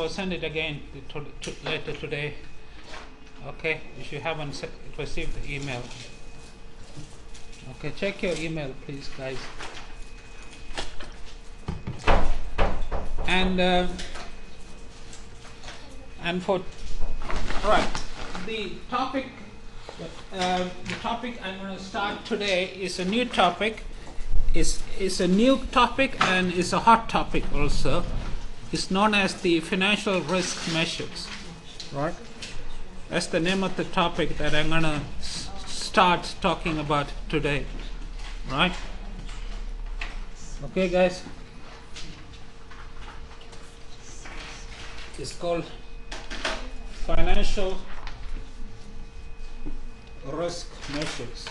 will send it again later today. Okay, if you haven't received the email. Okay, check your email, please, guys. And for right, the topic I'm going to start today is a new topic. Is a new topic and is a hot topic also. It's known as the financial risk measures, right? That's the name of the topic that I'm going to start talking about today, right? Okay, guys. It's called financial risk measures.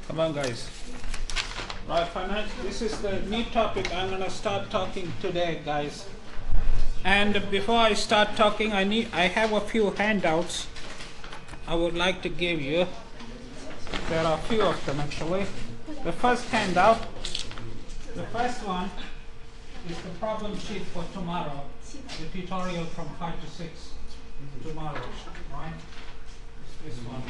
Come on, guys. Right, this is the new topic I'm going to start talking today, guys. And before I start talking, I have a few handouts I would like to give you. There are a few of them actually. The first handout, the first one is the problem sheet for tomorrow, the tutorial from 5 to 6 tomorrow, right? This one.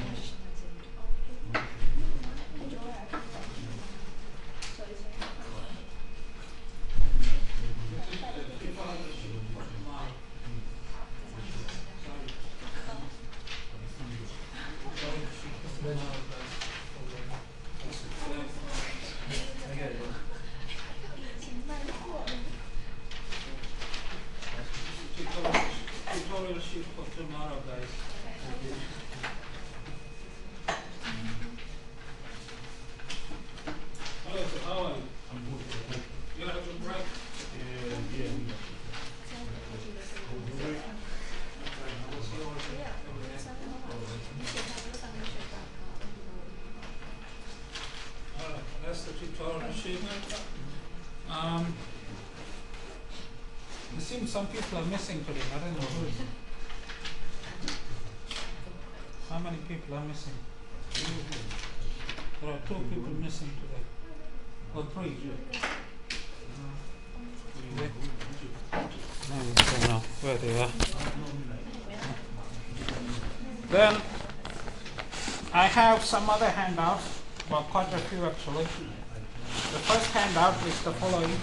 Tutorial sheet for tomorrow, guys. Hello, sir. How are you? I'm good. You had a good break? Yeah. Alright, that's the tutorial sheet. It seems some people are missing today. I don't know who. How many people are missing? There are 2 people missing today. Or 3. I don't know where they are. Then I have some other handouts. Well, quite a few actually. The first handout is the following.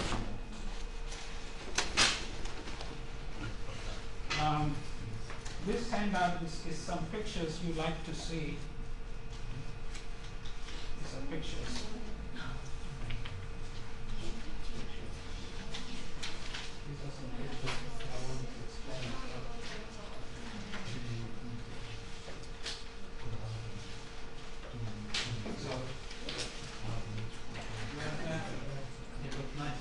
This handout is some pictures you like to see. These are pictures. These are some pictures I want to explain. So, it looks nice.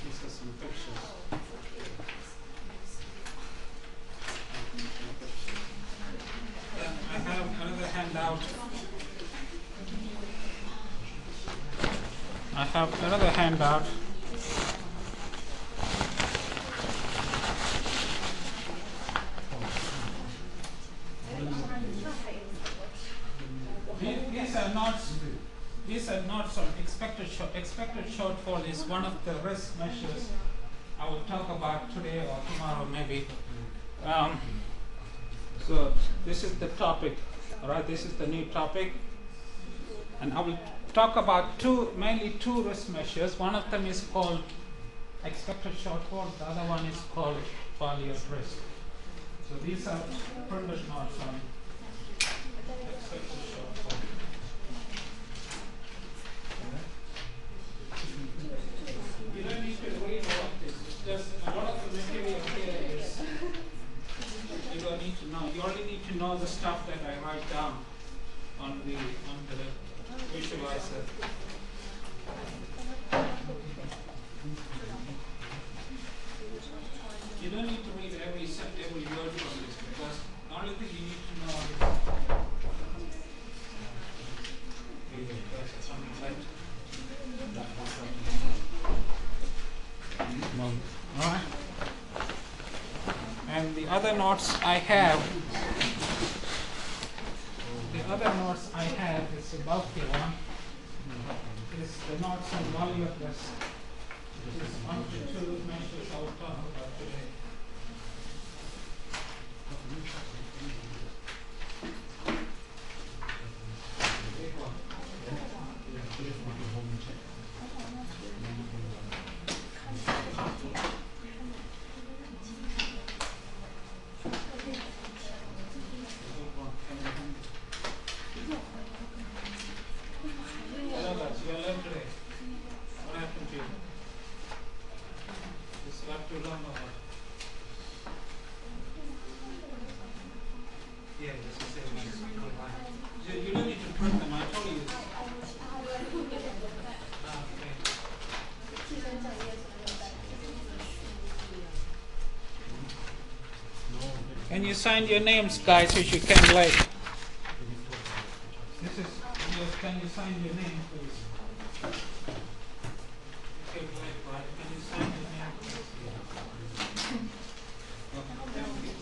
These are some pictures. Then I have another handout. These are not some expected shortfall is one of the risk measures I will talk about today or tomorrow maybe. So this is the topic, all right? This is the new topic, and I will talk about mainly two risk measures. One of them is called expected shortfall. The other one is called value at risk. So these are printed notes on expected shortfall. other notes I have, is a bulky one, is the notes on value of risk. This is 1 to 2 measures I will talk about today. You don't need to print them, I told you. Can you sign your names, guys, if you can, like? This is, yes, can you sign your name, please? Okay, right. Can you sign your name, please? Okay, thank you.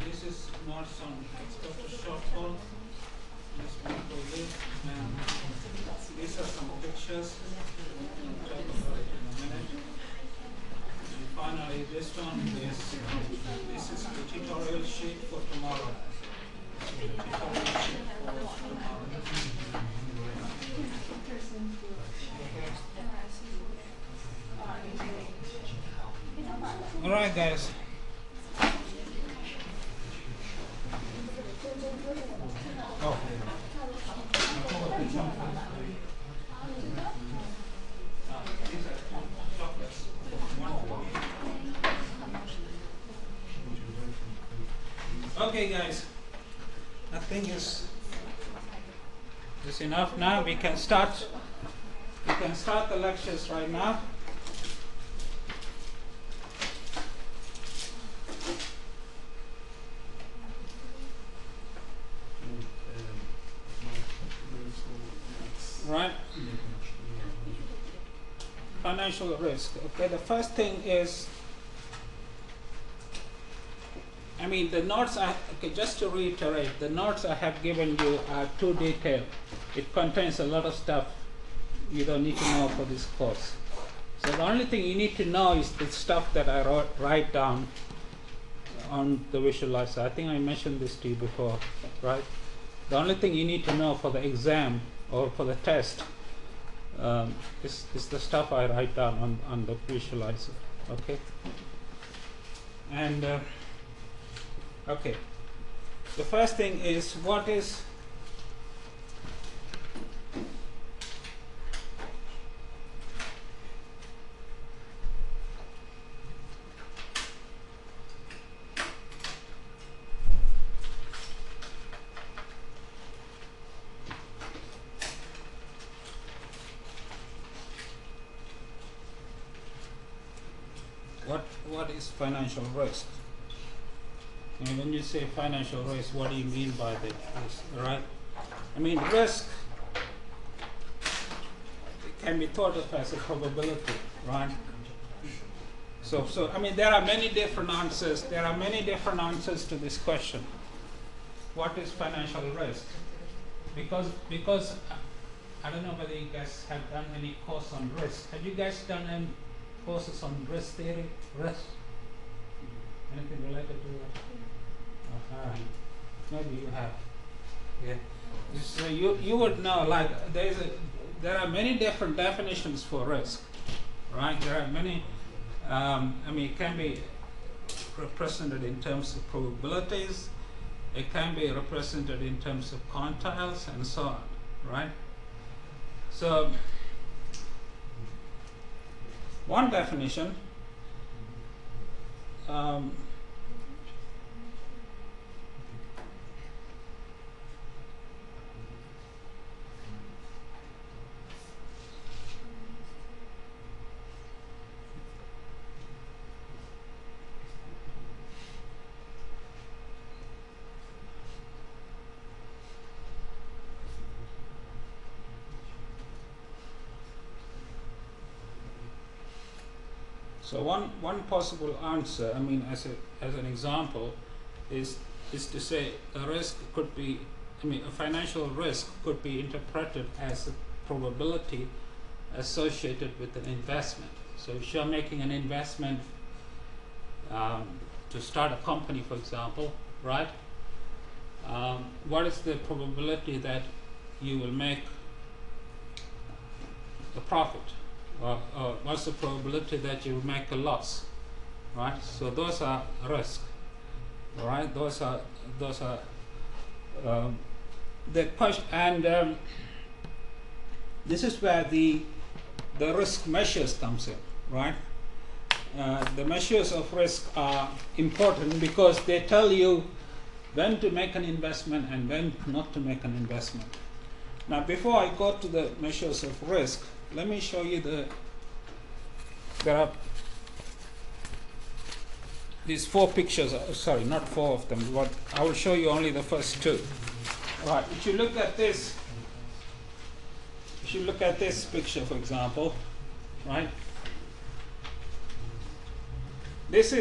This is not some expected shortfall. This one for you, and these are some pictures. We'll talk about it in a minute. And finally, this one is the tutorial sheet for tomorrow. Tutorial sheet for tomorrow. All right, guys. Oh. Okay, guys. I think it's enough now. We can start. We can start the lectures right now. Right? Financial risk. Okay, the first thing is, the notes just to reiterate, the notes I have given you are too detailed. It contains a lot of stuff you don't need to know for this course. So the only thing you need to know is the stuff that I write down on the visualizer. I think I mentioned this to you before, right? The only thing you need to know for the exam or for the test is the stuff I write down on the visualizer. Okay? And okay, the first thing is, what is what is financial risk? And when you say financial risk, what do you mean by this, right? Risk, it can be thought of as a probability, right? So there are many different answers. There are many different answers to this question. What is financial risk? Because I don't know whether you guys have done any course on risk. Have you guys done any courses on risk theory? Risk? Anything related to that? Maybe you have. Yeah. So you would know, like, there are many different definitions for risk, right? There are many. It can be represented in terms of probabilities. It can be represented in terms of quantiles and so on, right? So one definition So one possible answer, I mean, as an example, is to say a risk could be, I mean, a financial risk could be interpreted as a probability associated with an investment. So if you're making an investment to start a company, for example, right? What is the probability that you will make a profit? Or what's the probability that you will make a loss? Right? So those are risks. All right? Those are the question, and this is where the risk measures comes in, right? The measures of risk are important because they tell you when to make an investment and when not to make an investment. Now, before I go to the measures of risk, let me show you there are these 4 pictures, sorry, not 4 of them, but I will show you only the first 2. Right, if you look at this picture, for example, right? This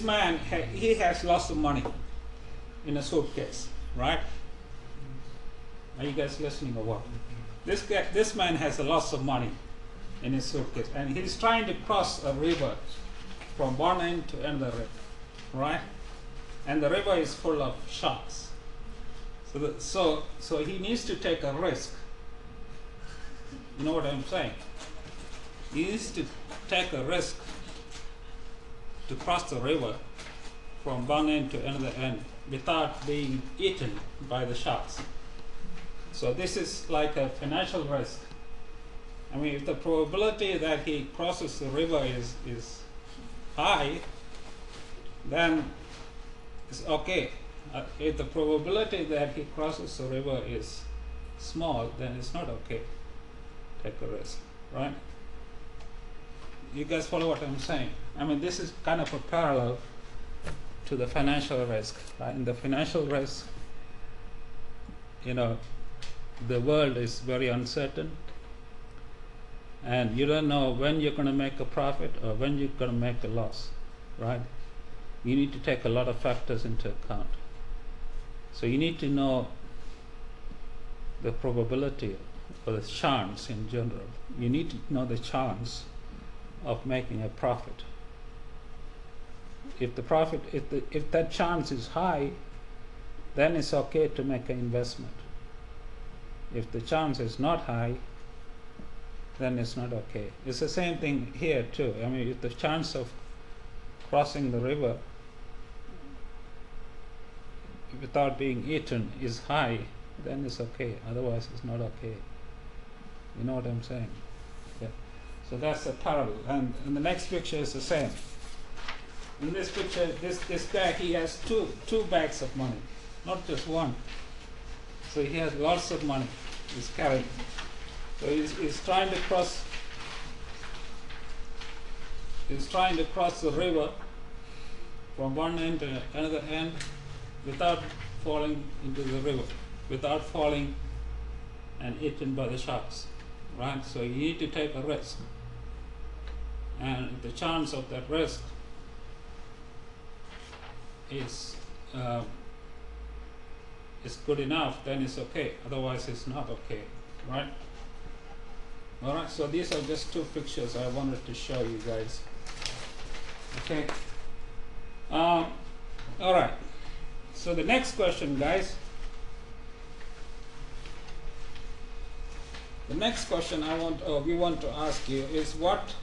man, he has lots of money in a suitcase, right? Are you guys listening or what? This man has lots of money in his suitcase, and he's trying to cross a river from one end to another river, right? And the river is full of sharks. So he needs to take a risk. You know what I'm saying? He needs to take a risk to cross the river from one end to another end without being eaten by the sharks. So this is like a financial risk. I mean, if the probability that he crosses the river is high, then it's okay. If the probability that he crosses the river is small, then it's not okay. Take a risk, right? You guys follow what I'm saying? I mean, this is kind of a parallel to the financial risk, right? In the financial risk, you know, the world is very uncertain, and you don't know when you're going to make a profit or when you're going to make a loss, right? You need to take a lot of factors into account. So you need to know the probability or the chance in general. You need to know the chance of making a profit. If that chance is high, then it's okay to make an investment. If the chance is not high, then it's not okay. It's the same thing here too. I mean, if the chance of crossing the river without being eaten is high, then it's okay. Otherwise, it's not okay. You know what I'm saying? Yeah. So that's a parallel. And the next picture is the same. In this picture, this guy, he has two bags of money, not just one. So he has lots of money he's carrying. So he's trying to cross. He's trying to cross the river from one end to another end without falling into the river, without falling and eaten by the sharks, right? So you need to take a risk, and if the chance of that risk is good enough, then it's okay. Otherwise, it's not okay, right? All right. So these are just 2 pictures I wanted to show you guys. Okay. All right. So the next question, guys. The next question we want to ask you is what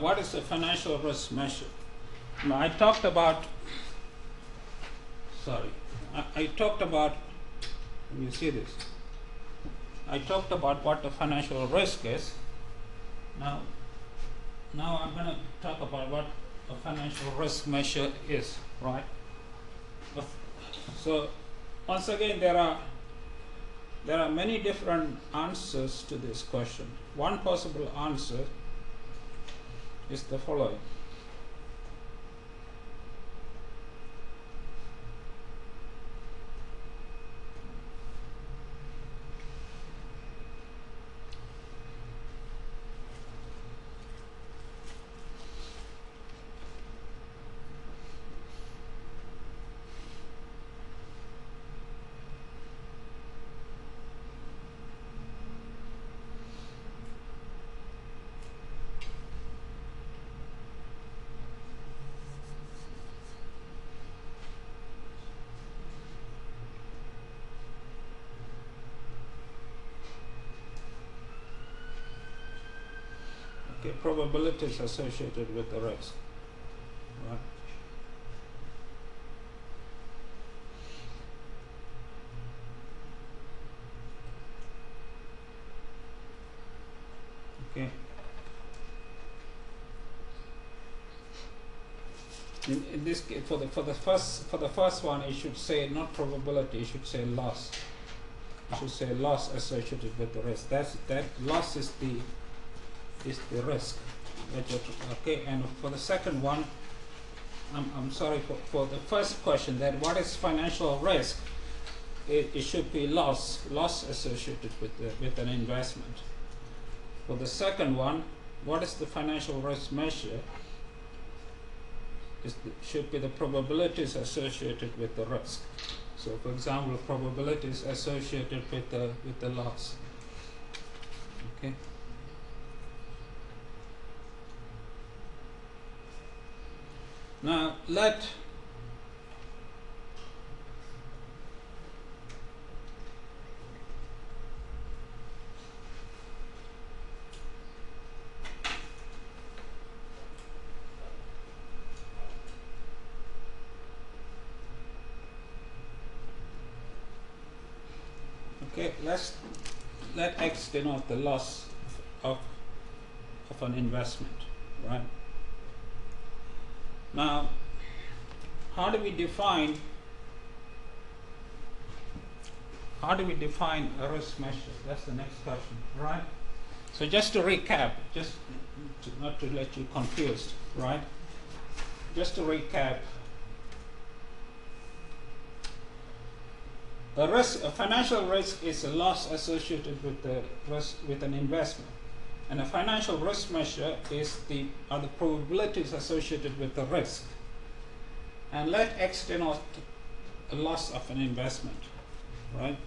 what is the financial risk measure? Now, I talked about, let me see this. I talked about what the financial risk is. Now, Now I'm going to talk about what a financial risk measure is, right? So once again, there are many different answers to this question. One possible answer is the following. Okay, probabilities associated with the risk, right? Okay. In this case, for the first one, it should say not probability. It should say loss. It should say loss associated with the risk. That loss is the risk. Okay. And for the second one, I'm sorry for the first question. That what is financial risk? It should be loss associated with an investment. For the second one, what is the financial risk measure? Should be the probabilities associated with the risk. So, for example, probabilities associated with the loss. Okay. Now let X denote the loss of an investment, right? Now, how do we define a risk measure? That's the next question, right? So just to recap, not to let you confused, right? Just to recap, a financial risk is a loss associated with an investment, and a financial risk measure are the probabilities associated with the risk. And let X denote a loss of an investment, right?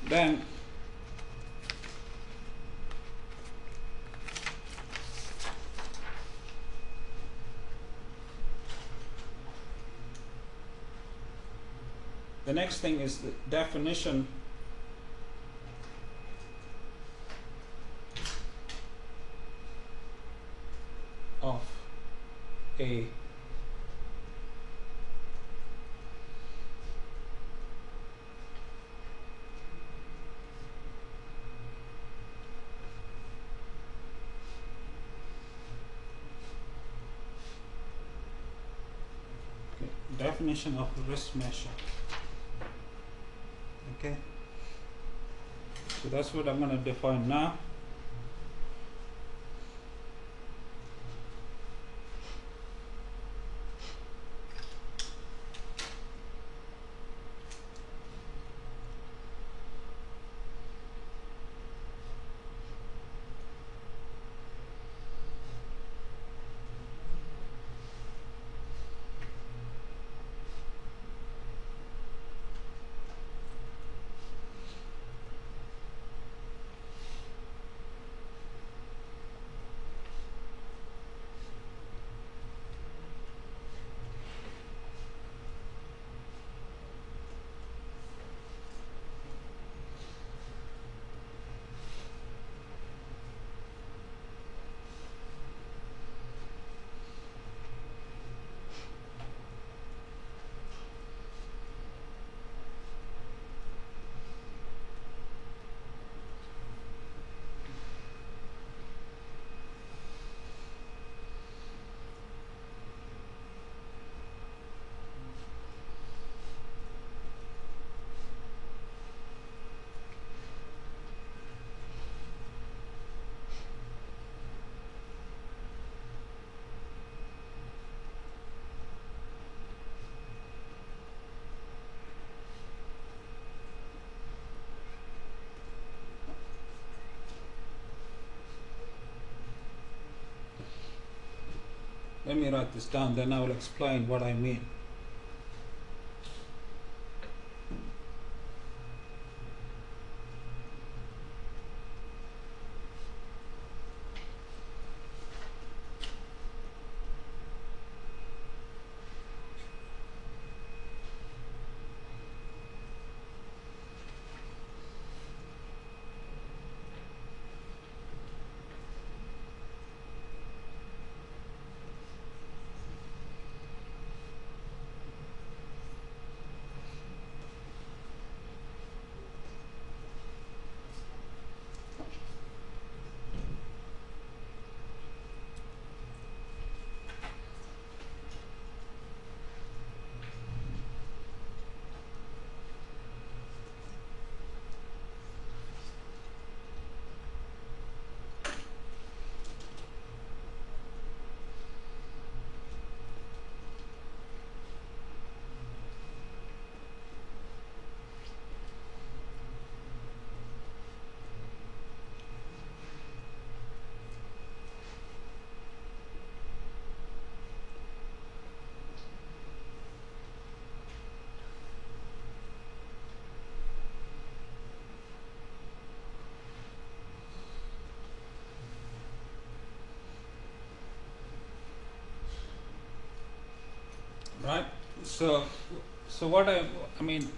Then the next thing is the definition of a definition of a risk measure. Okay, so that's what I'm going to define now. Let me write this down, then I will explain what I mean. Right. So what I mean,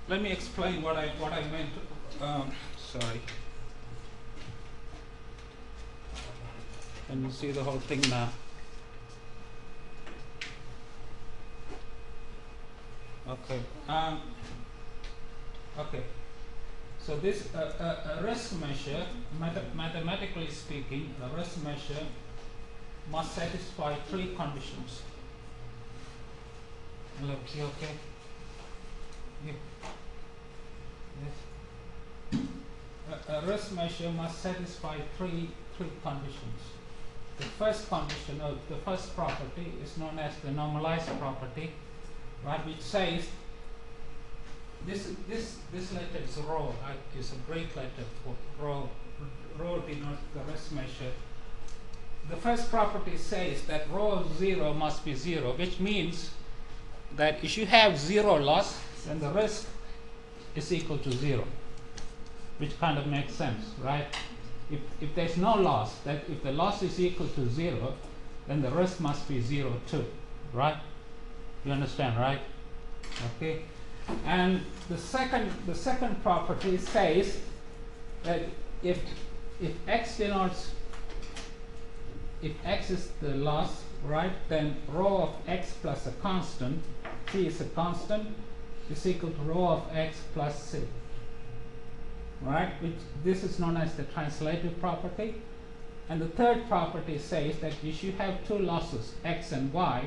let me explain what I meant. Sorry. Can you see the whole thing now? Okay. Okay. So this a risk measure, mathematically speaking, a risk measure must satisfy three conditions. Hello, you okay? Yeah. Yes. A risk measure must satisfy three conditions. The first condition, or the first property, is known as the normalized property, right? Which says this letter is rho, right? Is a Greek letter for rho. Rho denotes the risk measure. The first property says that rho of 0 must be 0, which means that if you have 0 loss, then the risk is equal to 0, which kind of makes sense, right? If there's no loss, that if the loss is equal to 0, then the risk must be 0 too, right? You understand, right? Okay. And the second property says that if x denotes, if x is the loss, right, then rho of x plus a constant, c is a constant, is equal to rho of x plus c, right? Which this is known as the translative property. And the third property says that if you have two losses, x and y,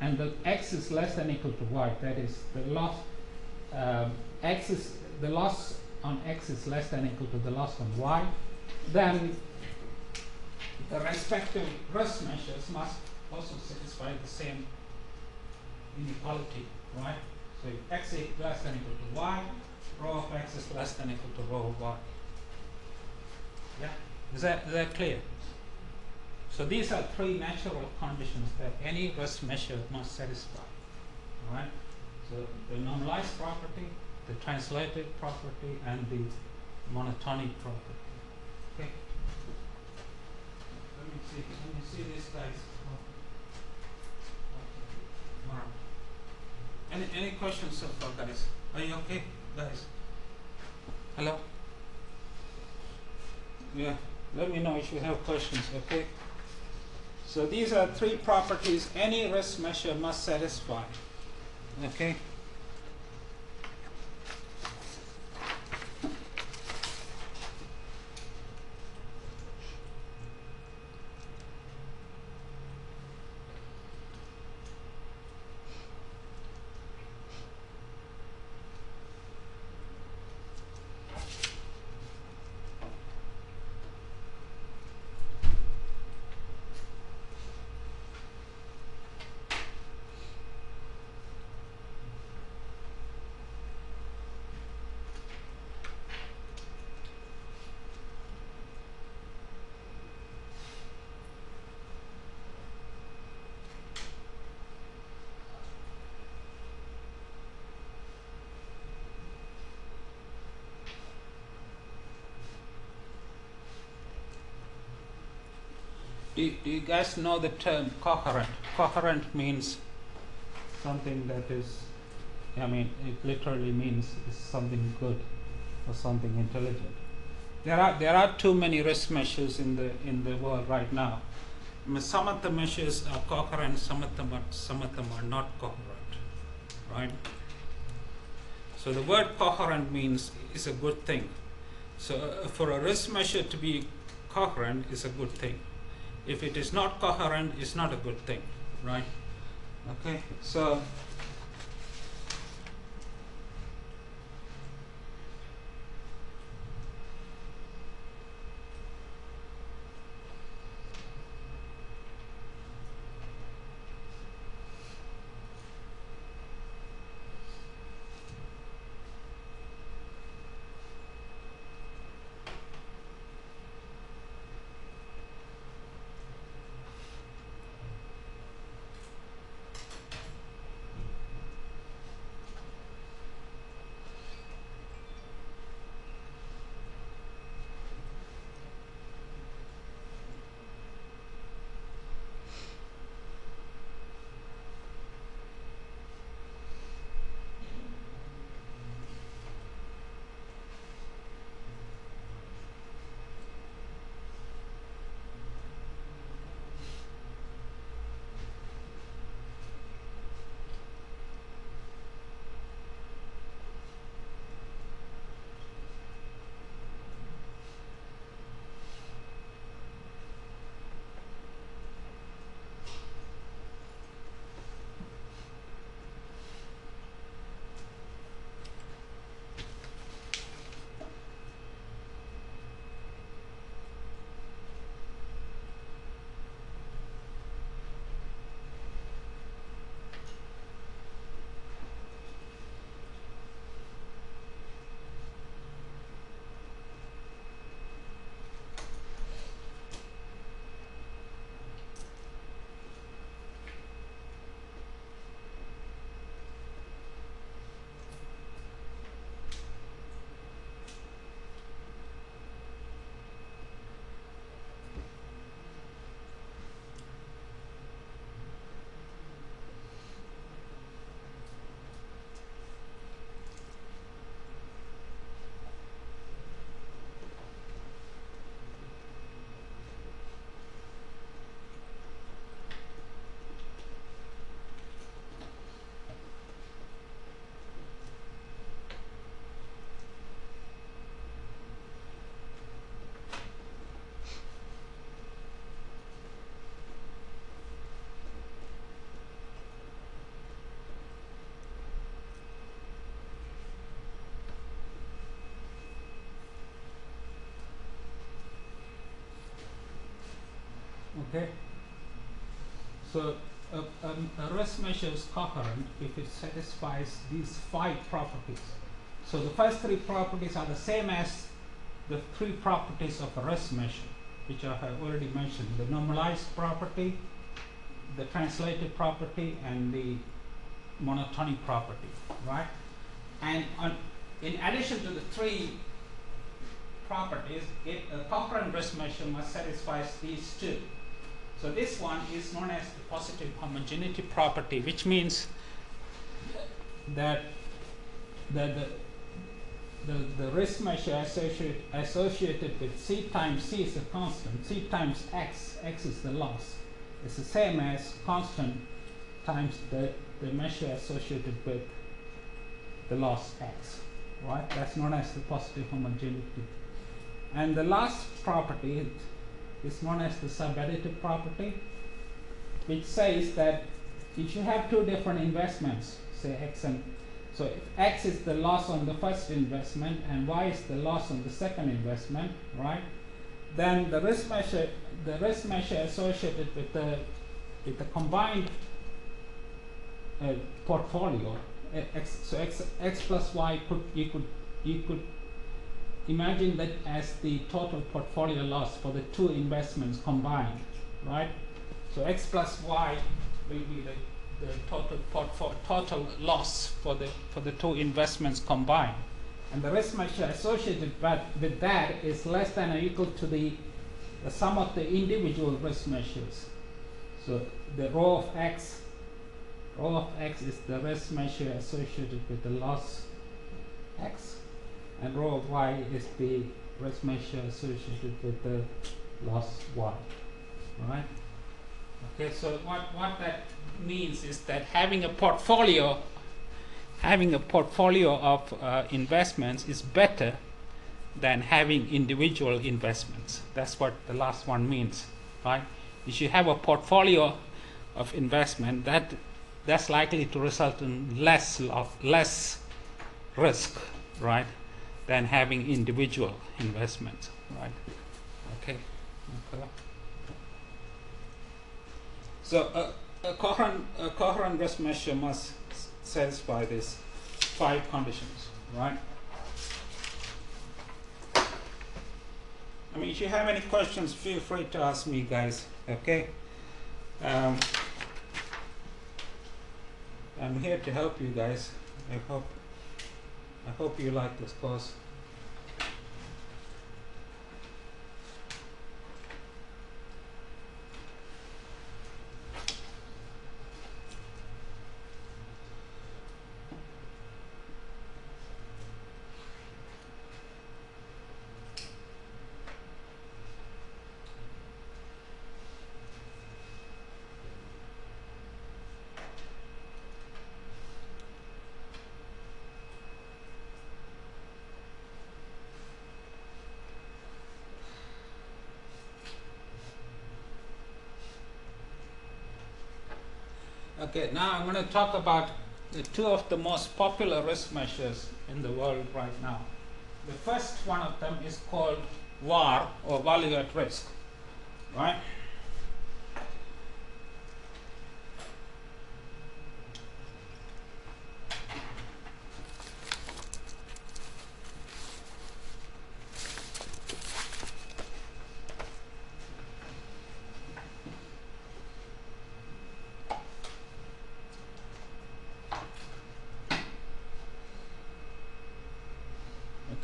and the x is less than or equal to y, that is the loss the loss on x is less than or equal to the loss on y, then the respective risk measures must also satisfy the same inequality, right? So if x is less than or equal to y, rho of x is less than or equal to rho of y. Yeah, is that clear? So these are three natural conditions that any risk measure must satisfy. All right. So the normalized property, the translative property, and the monotonic property. Okay. Let me see this, guys. All right. Any questions so far, guys? Are you okay, guys? Hello. Yeah. Let me know if you have questions. Okay. So these are three properties any risk measure must satisfy. Okay. Do you guys know the term coherent? Coherent means something that is, I mean, it literally means is something good or something intelligent. There are too many risk measures in the world right now. I mean, some of the measures are coherent, some of them are not coherent, right? So the word coherent means is a good thing. So for a risk measure to be coherent is a good thing. If it is not coherent, it's not a good thing, right? Okay, so okay. So a risk measure is coherent if it satisfies these 5 properties. So the first 3 properties are the same as the 3 properties of a risk measure, which I have already mentioned: the normalized property, the translated property, and the monotonic property, right? And in addition to the 3 properties, a coherent risk measure must satisfy these 2. So this one is known as the positive homogeneity property, which means that the risk measure associated with C times C is a constant, C times X is the loss. It's the same as constant times the measure associated with the loss X, right? That's known as the positive homogeneity. And the last property is known as the subadditive property, which says that if you have 2 different investments, say X and so if X is the loss on the first investment and Y is the loss on the second investment, right? Then the risk measure associated with the combined portfolio, X plus Y, you could imagine that as the total portfolio loss for the 2 investments combined, right? So X plus Y will be the total loss for the 2 investments combined, and the risk measure associated with that is less than or equal to the the sum of the individual risk measures. So the rho of x is the risk measure associated with the loss x, and rho of y is the risk measure associated with the loss y. Right? Okay, so what that means is that having a portfolio of investments is better than having individual investments. That's what the last one means, right? If you have a portfolio of investment, that's likely to result in less risk, right, than having individual investments, right? Okay. So a coherent risk measure must satisfy these 5 conditions, right? I mean, if you have any questions, feel free to ask me, guys. Okay. I'm here to help you guys. I hope you like this course. Okay, now I'm going to talk about the 2 of the most popular risk measures in the world right now. The first one of them is called VAR, or value at risk, right?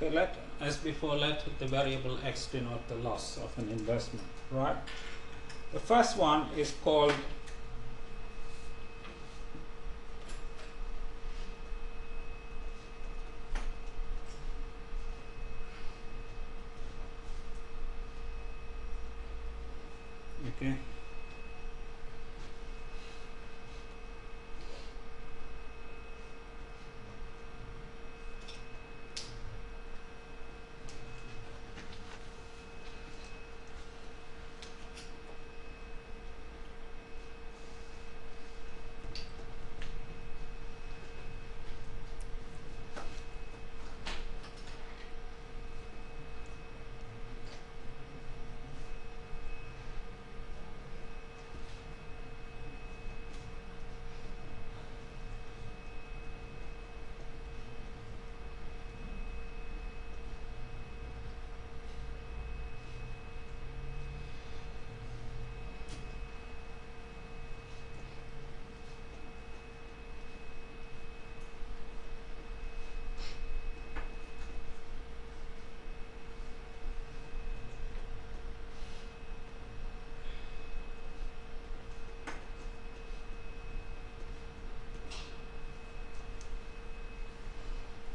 Okay, as before, let the variable x denote the loss of an investment, right? The first one is called okay.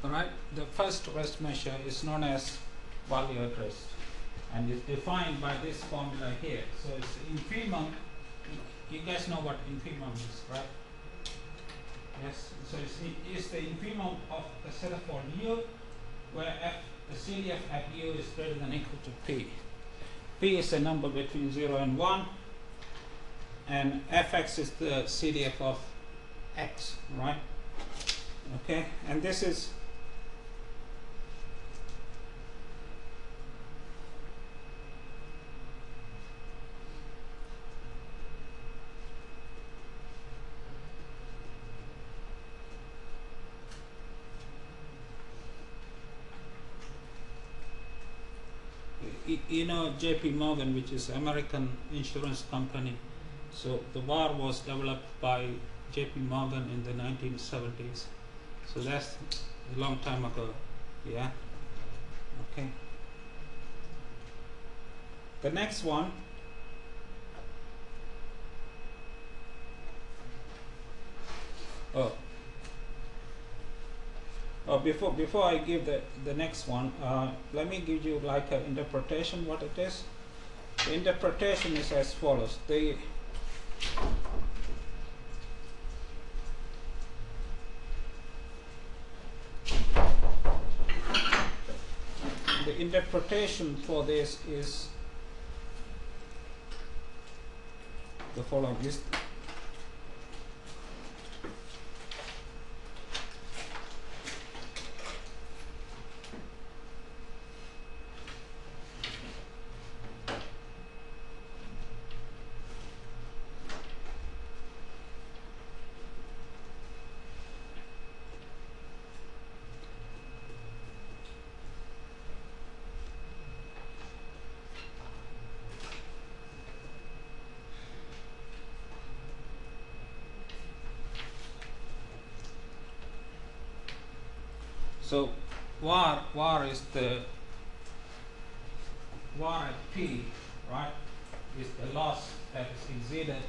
Alright, the first risk measure is known as value at risk and is defined by this formula here. So it's infimum. You guys know what infimum is, right? Yes, so it's the infimum of a set of all U where the CDF at U is greater than or equal to P. P is a number between 0 and 1 and Fx is the CDF of X, right? Okay, and this is you know JP Morgan, which is American insurance company. So the VAR was developed by JP Morgan in the 1970s. So that's a long time ago. Yeah. Okay. The next one, before I give the next one, let me give you like an interpretation what it is. The interpretation is as follows. The interpretation for this is the following. So var is the var at p, right, is the loss that is exceeded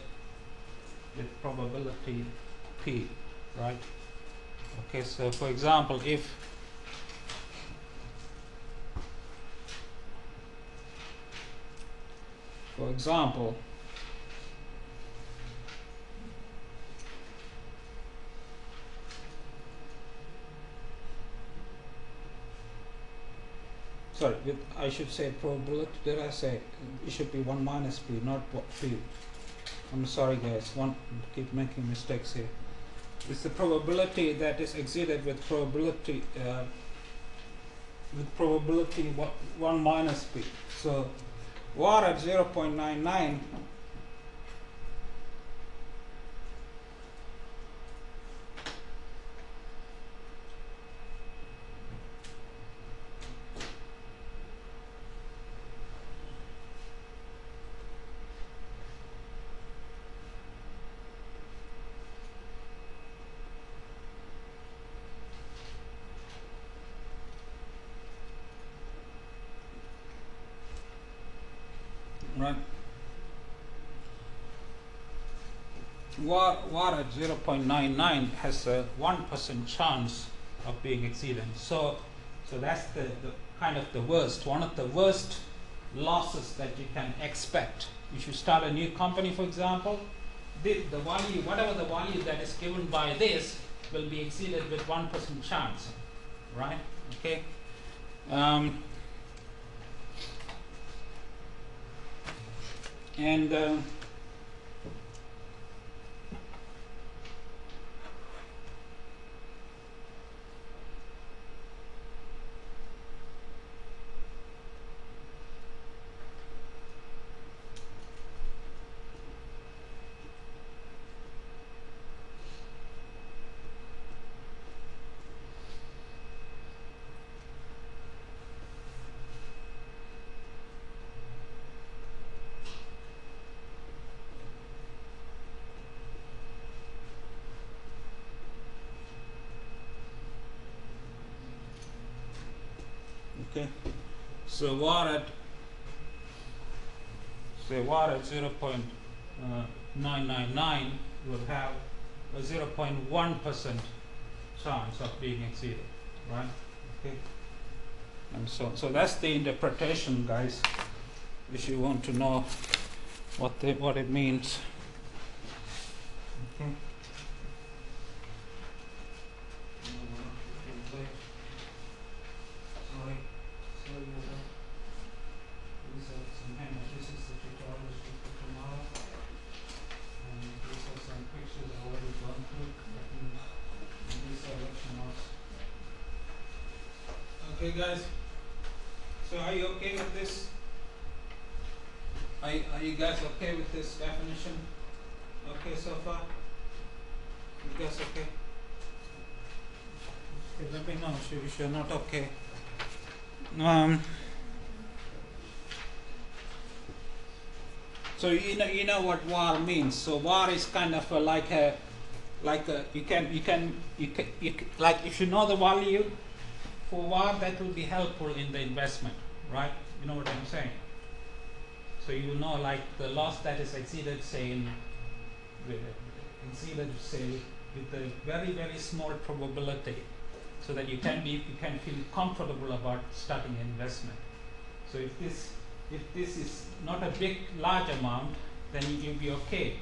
with probability p, right? Okay, so for example, if sorry, I should say probability. Did I say it should be 1 minus p, not p? I'm sorry, guys. Keep making mistakes here. It's the probability that is exceeded with probability 1 minus p. So var at 0.99 right. var at 0.99 has a 1% chance of being exceeded. So that's the kind of the worst, one of the worst losses that you can expect. If you start a new company, for example, the value, whatever the value that is given by this, will be exceeded with 1% chance, right? Okay. Okay, so var at 0.999 will have a 0.1% chance of being exceeded, right? Okay, and so that's the interpretation, guys, if you want to know what it means. Okay. Okay, guys, so are you okay with this? Are you guys okay with this definition? Okay so far? You guys okay? Okay, let me know if you're not okay. So you know what var means. So var is kind of like you can like, if you know the value for var, that will be helpful in the investment, right? You know what I'm saying? So you know, like the loss that is exceeded, say with a very very small probability, so that you can feel comfortable about starting investment. So if this is not a big large amount, then you'll be okay.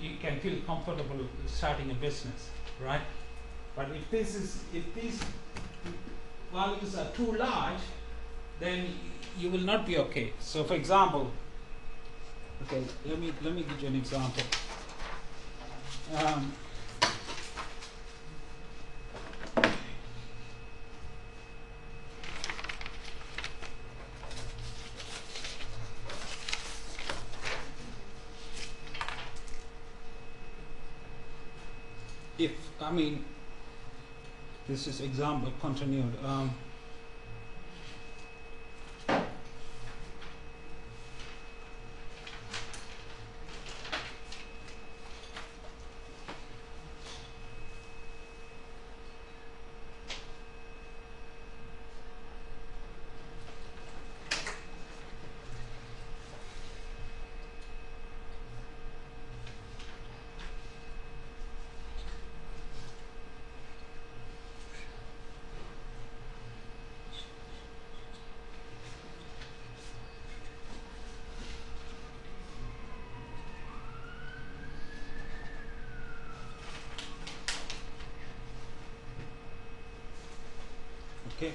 You can feel comfortable starting a business, right? But if these values are too large, then you will not be okay. So for example, okay, let me give you an example. This is example continued. Okay.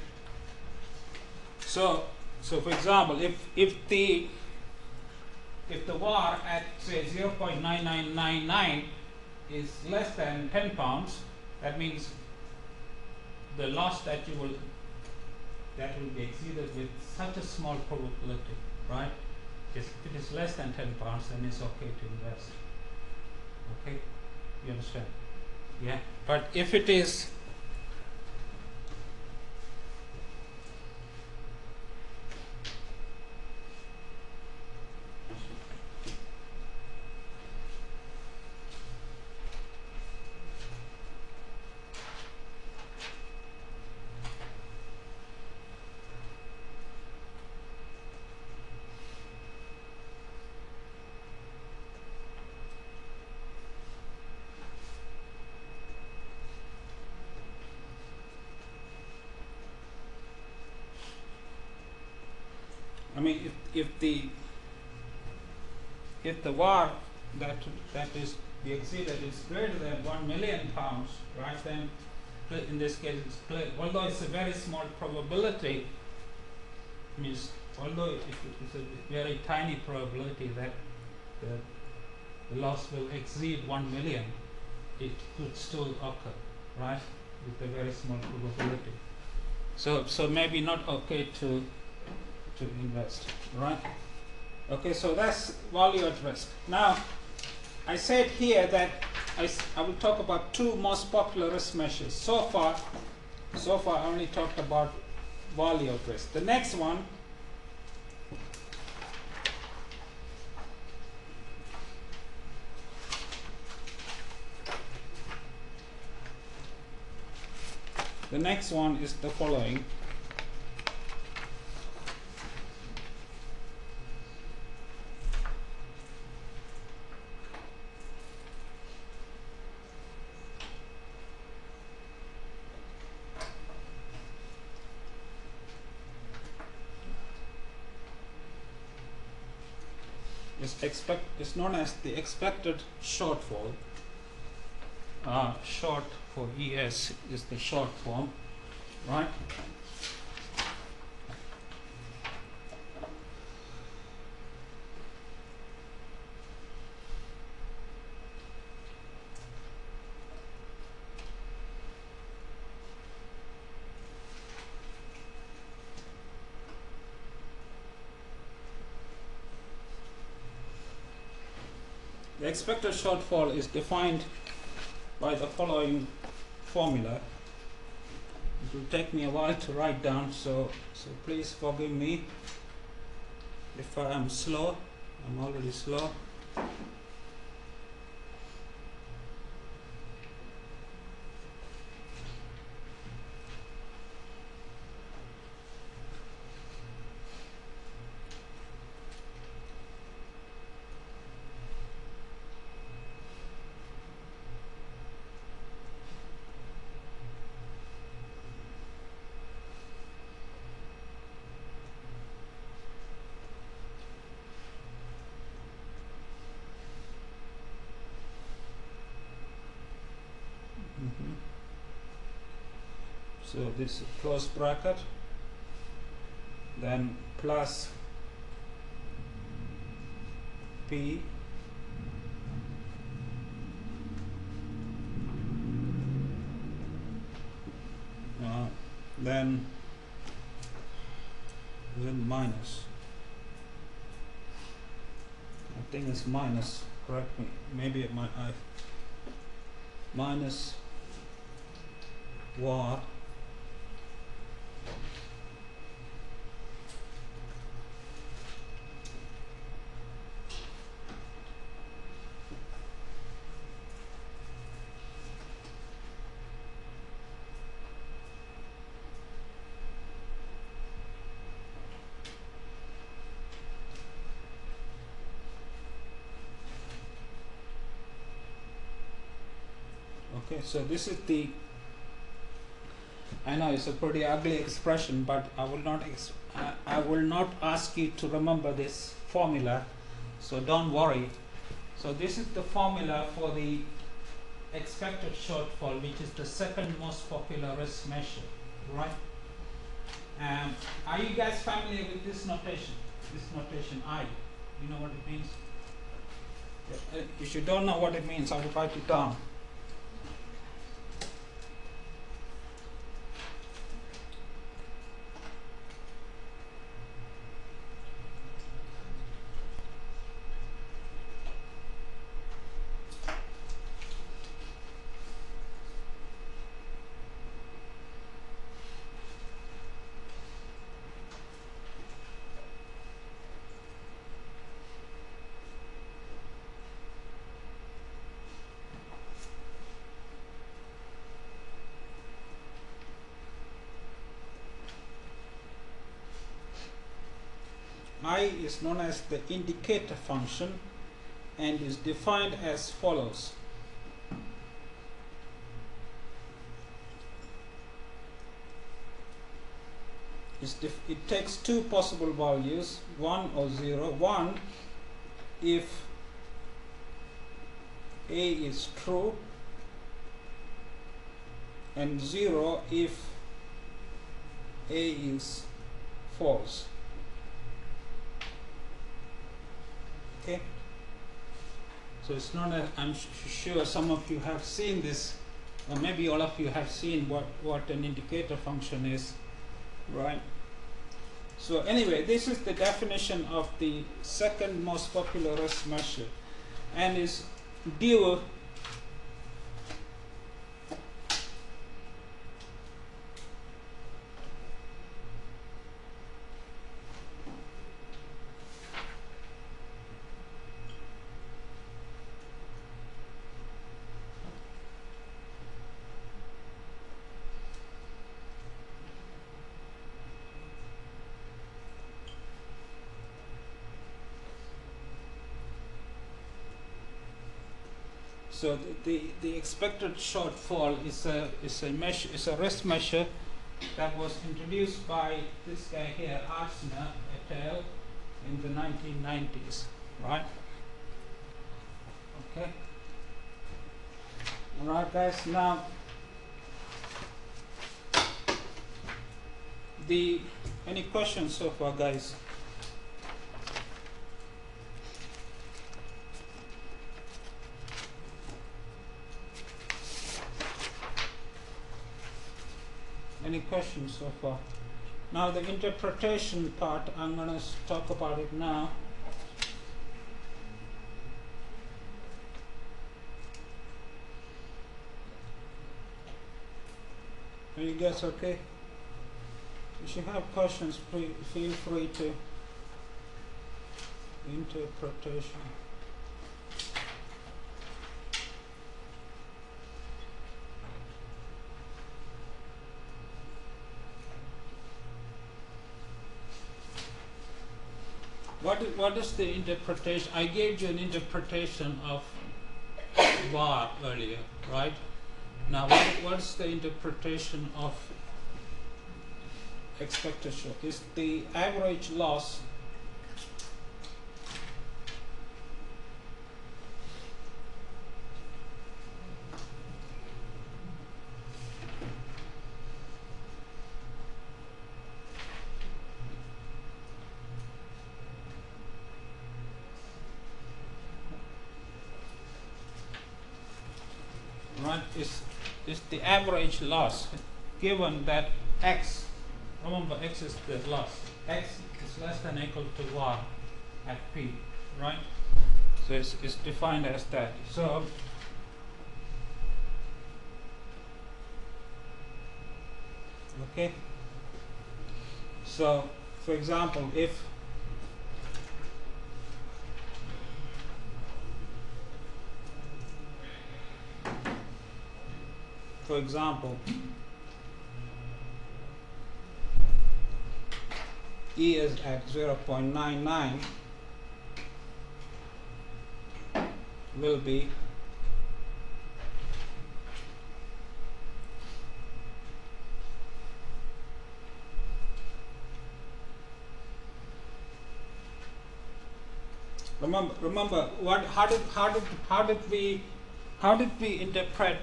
So for example, if the VAR at say 0.9999 is less than 10 pounds, that means the loss that will be exceeded with such a small probability, right? If it is less than 10 pounds, then it's okay to invest. Okay, you understand? Yeah. But if it is if the VAR that is be exceeded is greater than 1 million pounds, right? Then in this case it's clear. Although it's a very small probability, means although it's a very tiny probability that the loss will exceed 1 million, it could still occur, right? With a very small probability. So maybe not okay to invest, right? Okay, so that's value at risk. Now, I said here that I will talk about two most popular risk measures. So far I only talked about value at risk. The next one is the following. Is known as the expected shortfall. Short for ES is the short form, right? The expected shortfall is defined by the following formula. It will take me a while to write down, so please forgive me if I am slow. I'm already slow. So this close bracket, then plus P then minus. I think it's minus. Correct me. Maybe it might. Minus var Okay, so this is the, I know it's a pretty ugly expression, but I will not ask you to remember this formula, so don't worry. So this is the formula for the expected shortfall, which is the second most popular risk measure, right? Are you guys familiar with this notation? This notation I, you know what it means? If you don't know what it means, I will write it down. I is known as the indicator function and is defined as follows. It takes two possible values, 1 or 0. 1 if A is true, and 0 if A is false. Okay, so it's not a, I'm sure some of you have seen this, or maybe all of you have seen what an indicator function is, right? So anyway, this is the definition of the second most popular risk measure, and is due so the expected shortfall is a risk measure that was introduced by this guy here, Arzner et al. In the 1990s, right? Okay. All right, guys. Now, any questions so far, guys? Any questions so far? Now the interpretation part, I'm going to talk about it now. Are you guys okay? If you have questions, feel free to. Interpretation. What is the interpretation? I gave you an interpretation of VAR earlier, right? Now, what is the interpretation of expected shock? Is the average loss is the average loss given that x, remember x is the loss, x is less than or equal to var at p, right? So it's defined as that. So okay, so for example, if for example E is at 0.99, will be remember what how did we interpret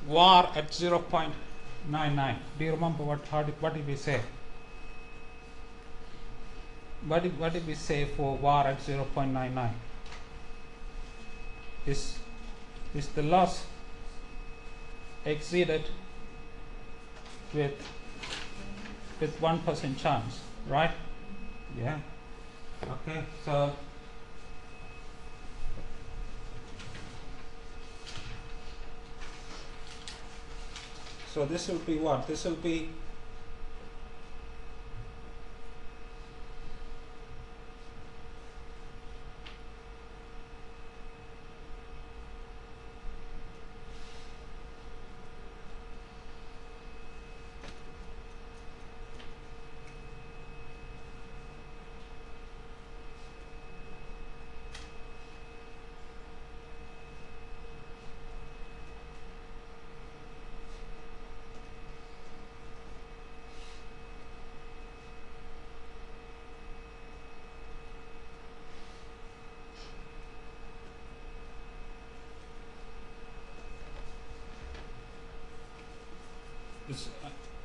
var at 0.99? Do you remember what did we say? What did we say for var at 0.99? Is the loss exceeded with 1% chance, right? Yeah. Okay. So this will be what? This will be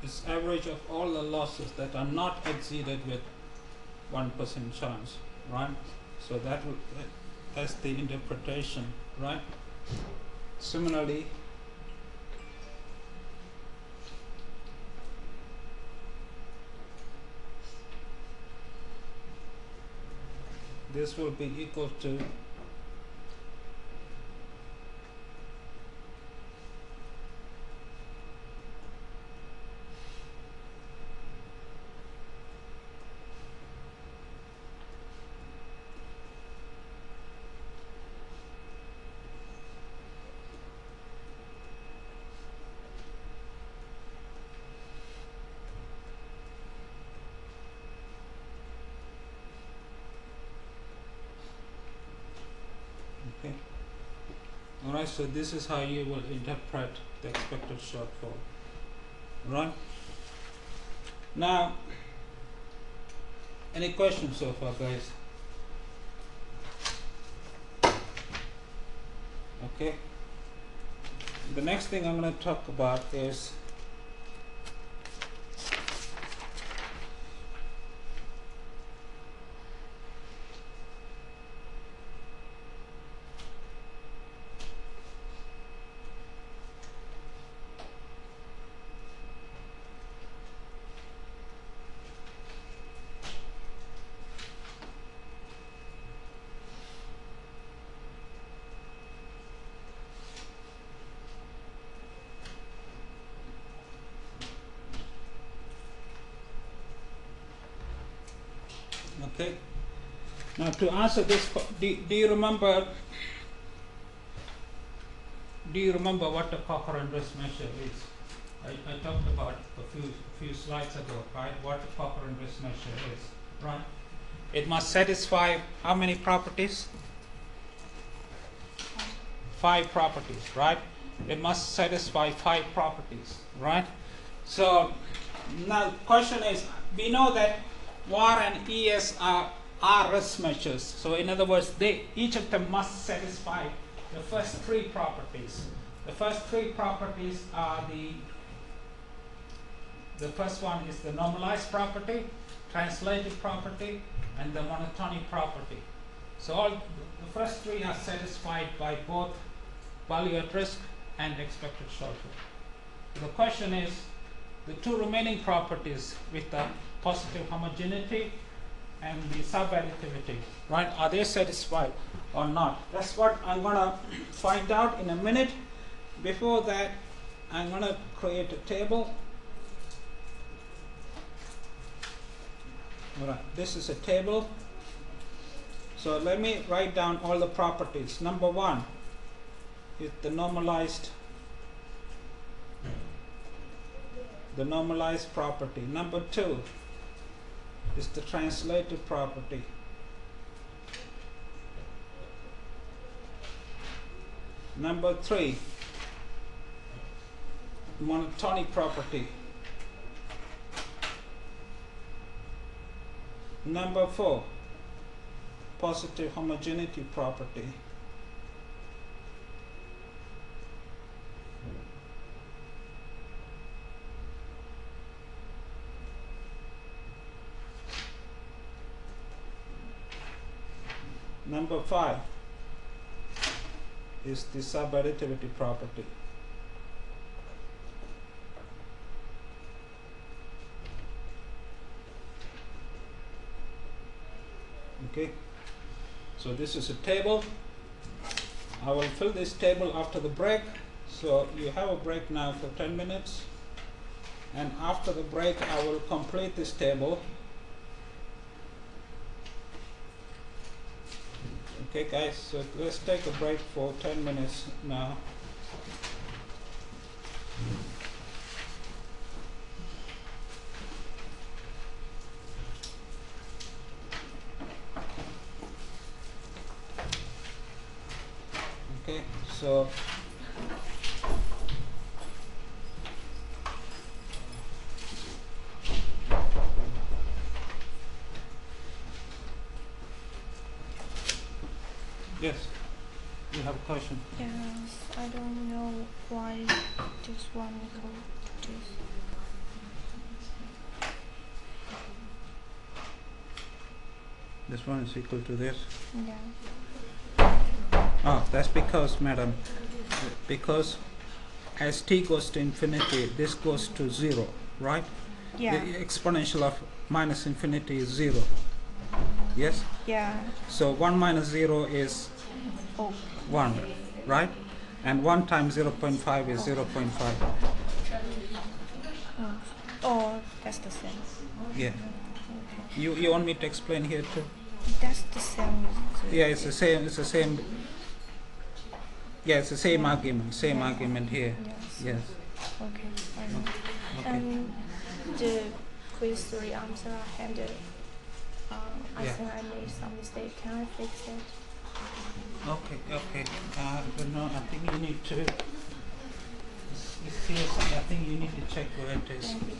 is average of all the losses that are not exceeded with 1% chance, right? So that's the interpretation, right? Similarly, this will be equal to okay. Alright, so this is how you will interpret the expected shortfall. Right? Now, any questions so far, guys? Okay. The next thing I'm going to talk about is okay. Now to answer this, do you remember what the Cochran risk measure is? I talked about a few slides ago, right? What the Cochran risk measure is, right? It must satisfy how many properties? 5 properties, right? It must satisfy 5 properties, right? So now the question is, we know that VAR and ES are risk measures. So in other words, each of them must satisfy the first 3 properties. The first 3 properties are the first one is the normalized property, translated property, and the monotonic property. So all the first 3 are satisfied by both value at risk and expected shortfall. The question is the two remaining properties with the positive homogeneity and the subadditivity, right? Are they satisfied or not? That's what I'm gonna find out in a minute. Before that, I'm gonna create a table. All right, this is a table. So let me write down all the properties. Number one is the normalized property. Number two is the translated property. Number three, monotonic property. Number four, positive homogeneity property. Number five is the subadditivity property. Okay, so this is a table. I will fill this table after the break. So you have a break now for 10 minutes, and after the break I will complete this table. Okay guys, so let's take a break for 10 minutes now. Okay, so yes, you have a question. Yes, I don't know why this one equal this. This one is equal to this. Yeah. Oh, that's because, madam, because as t goes to infinity, this goes to 0, right? Yeah. The exponential of minus infinity is 0. Yes? Yeah. So 1 minus 0 is Oh. 1, right? And 1 times 0.5 is 0.5. Oh, that's the same. Yeah. Okay. You want me to explain here too? That's the same. Yeah, it's the same. It's the same. Yeah, it's the same argument. Same argument here. Yes. Yes. Okay, I know. Okay. The quiz 3 answer I handed. I Yeah. think I made some mistake. Can I fix it? Okay. Okay. But no, I think you need to. It's here. I think you need to check where it is. Thank you.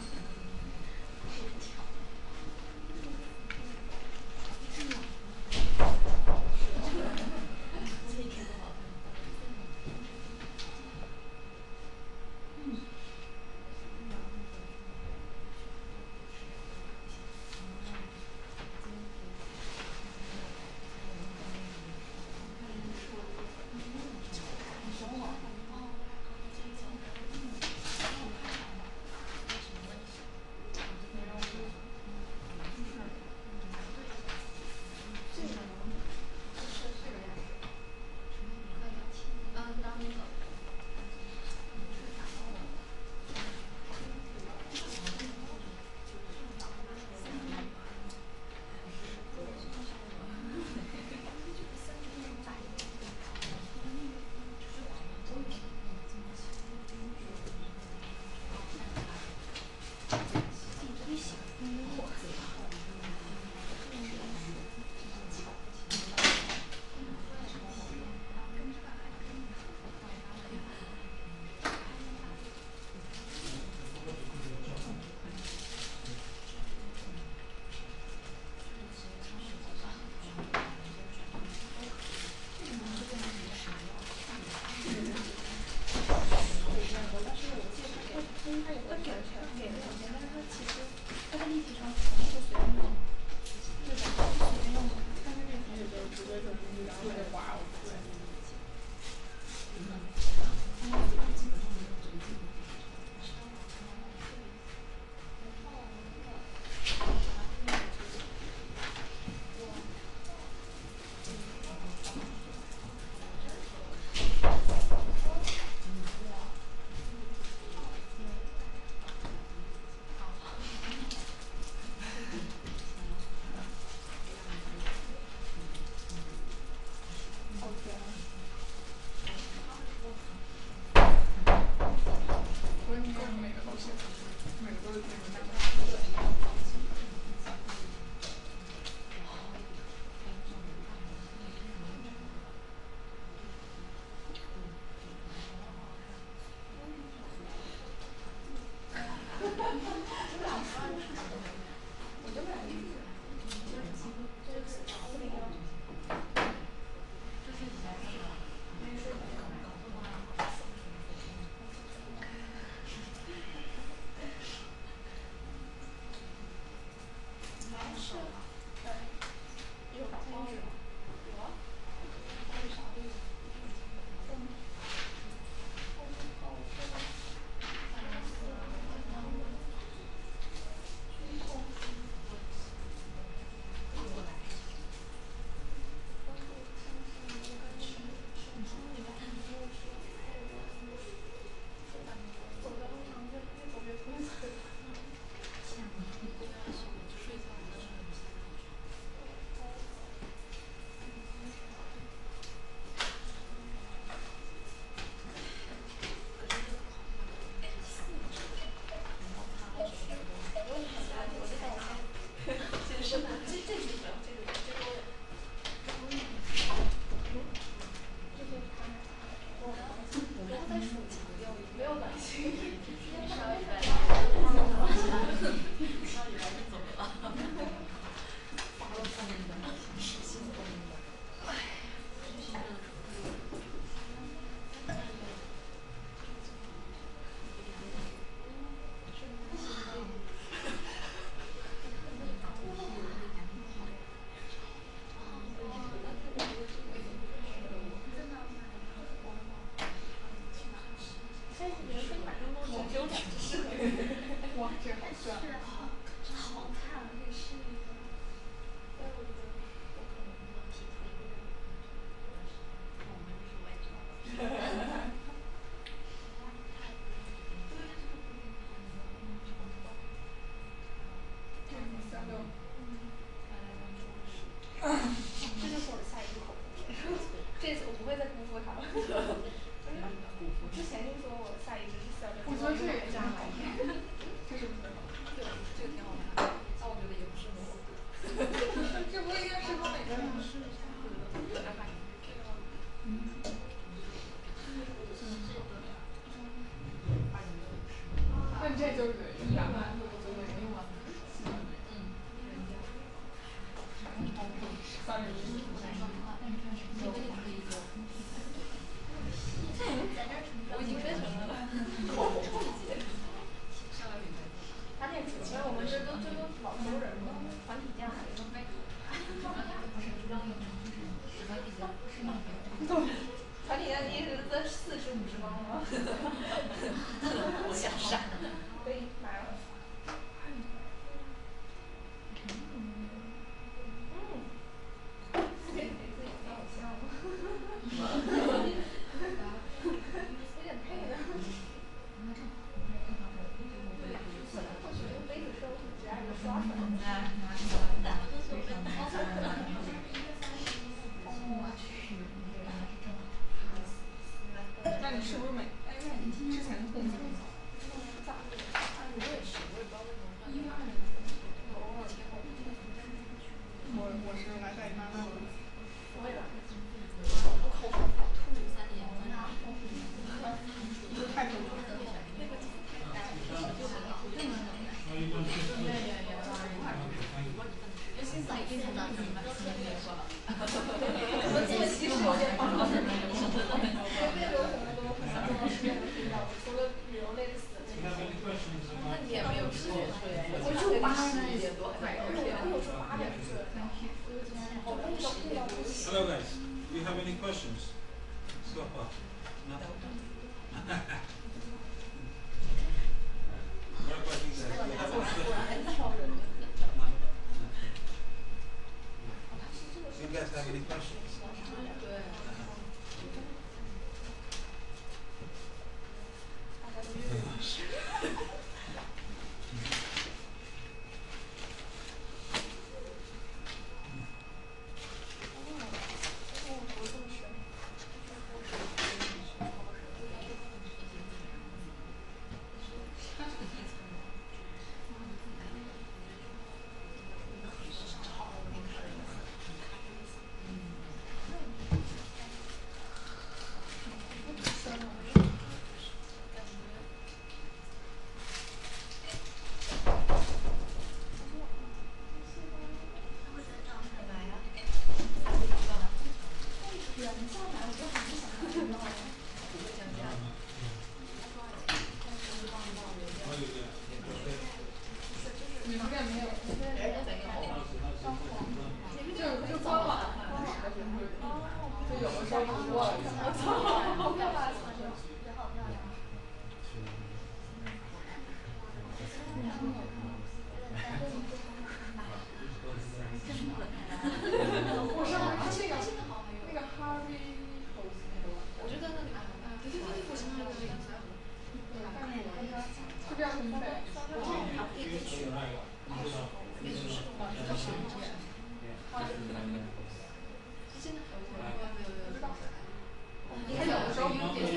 这就是我的下一个口红。这次我不会再辜负它了。我之前就说我下一支是小的，我觉得这也加好看，这是不是？对，这个挺好看的，但我觉得也不适合我。这不应该适合每个人吗？那这就是100万，就没用了。我已经分成了。他那主持人我们这都老熟人了，团体价。团体价的意思是在40-50磅吗？我想闪。可以买了。给自己当偶像了。有点配的。或许用杯子收，只爱就刷出来。那你是不是之前的控制很好？我也是，我也不知道为什么断掉。我是来大姨妈的。我也来。口红突3年。太丑了。可能作息是有点不好。别的有什么都很多实验都听到，除了旅游类的死的那些。那你也没有视觉出来，我就8点多还在聊天。我有时候8点睡，好累到累到不行。Hello guys, do you have any questions so far? No? What about you guys? Do you have any questions? Do you guys have any questions? 对。你们这没有，就官网上买的不会，就有的时候不过了。好漂亮。我上回是那个 Harvey Post 那个。我觉得那里对，我想看那个。是不是要很美？他有的时候不点选。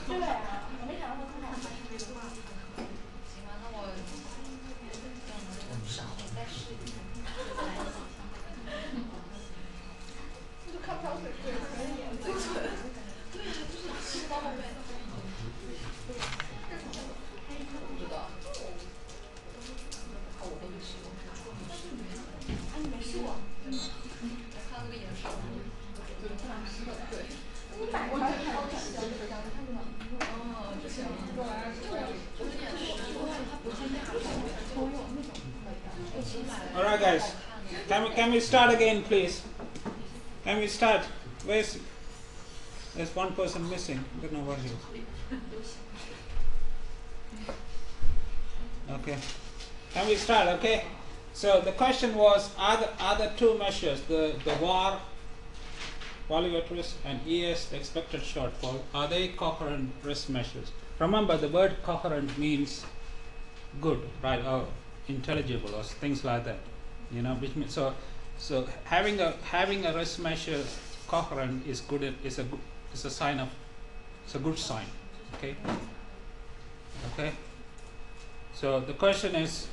对啊，我没想到他们还是这个。行吧，那我少再试一下。就看不上水水纯颜色。对啊，就是吃到后面。不知道。我都没试过。啊，你没试过？我看那个颜色。对。你买过还是超市的？哦，之前过来是All right, guys. Can we start again, please? Can we start? Where's There's one person missing. Don't know what he is. Okay. Can we start? Okay. So the question was: are the two measures, the VAR, value at risk, and ES, the expected shortfall, are they coherent risk measures? Remember, the word coherent means good, right, or intelligible, or things like that. You know, which means so having a risk measure coherent is good. Is a sign of, it's a good sign. Okay. Okay. So the question is,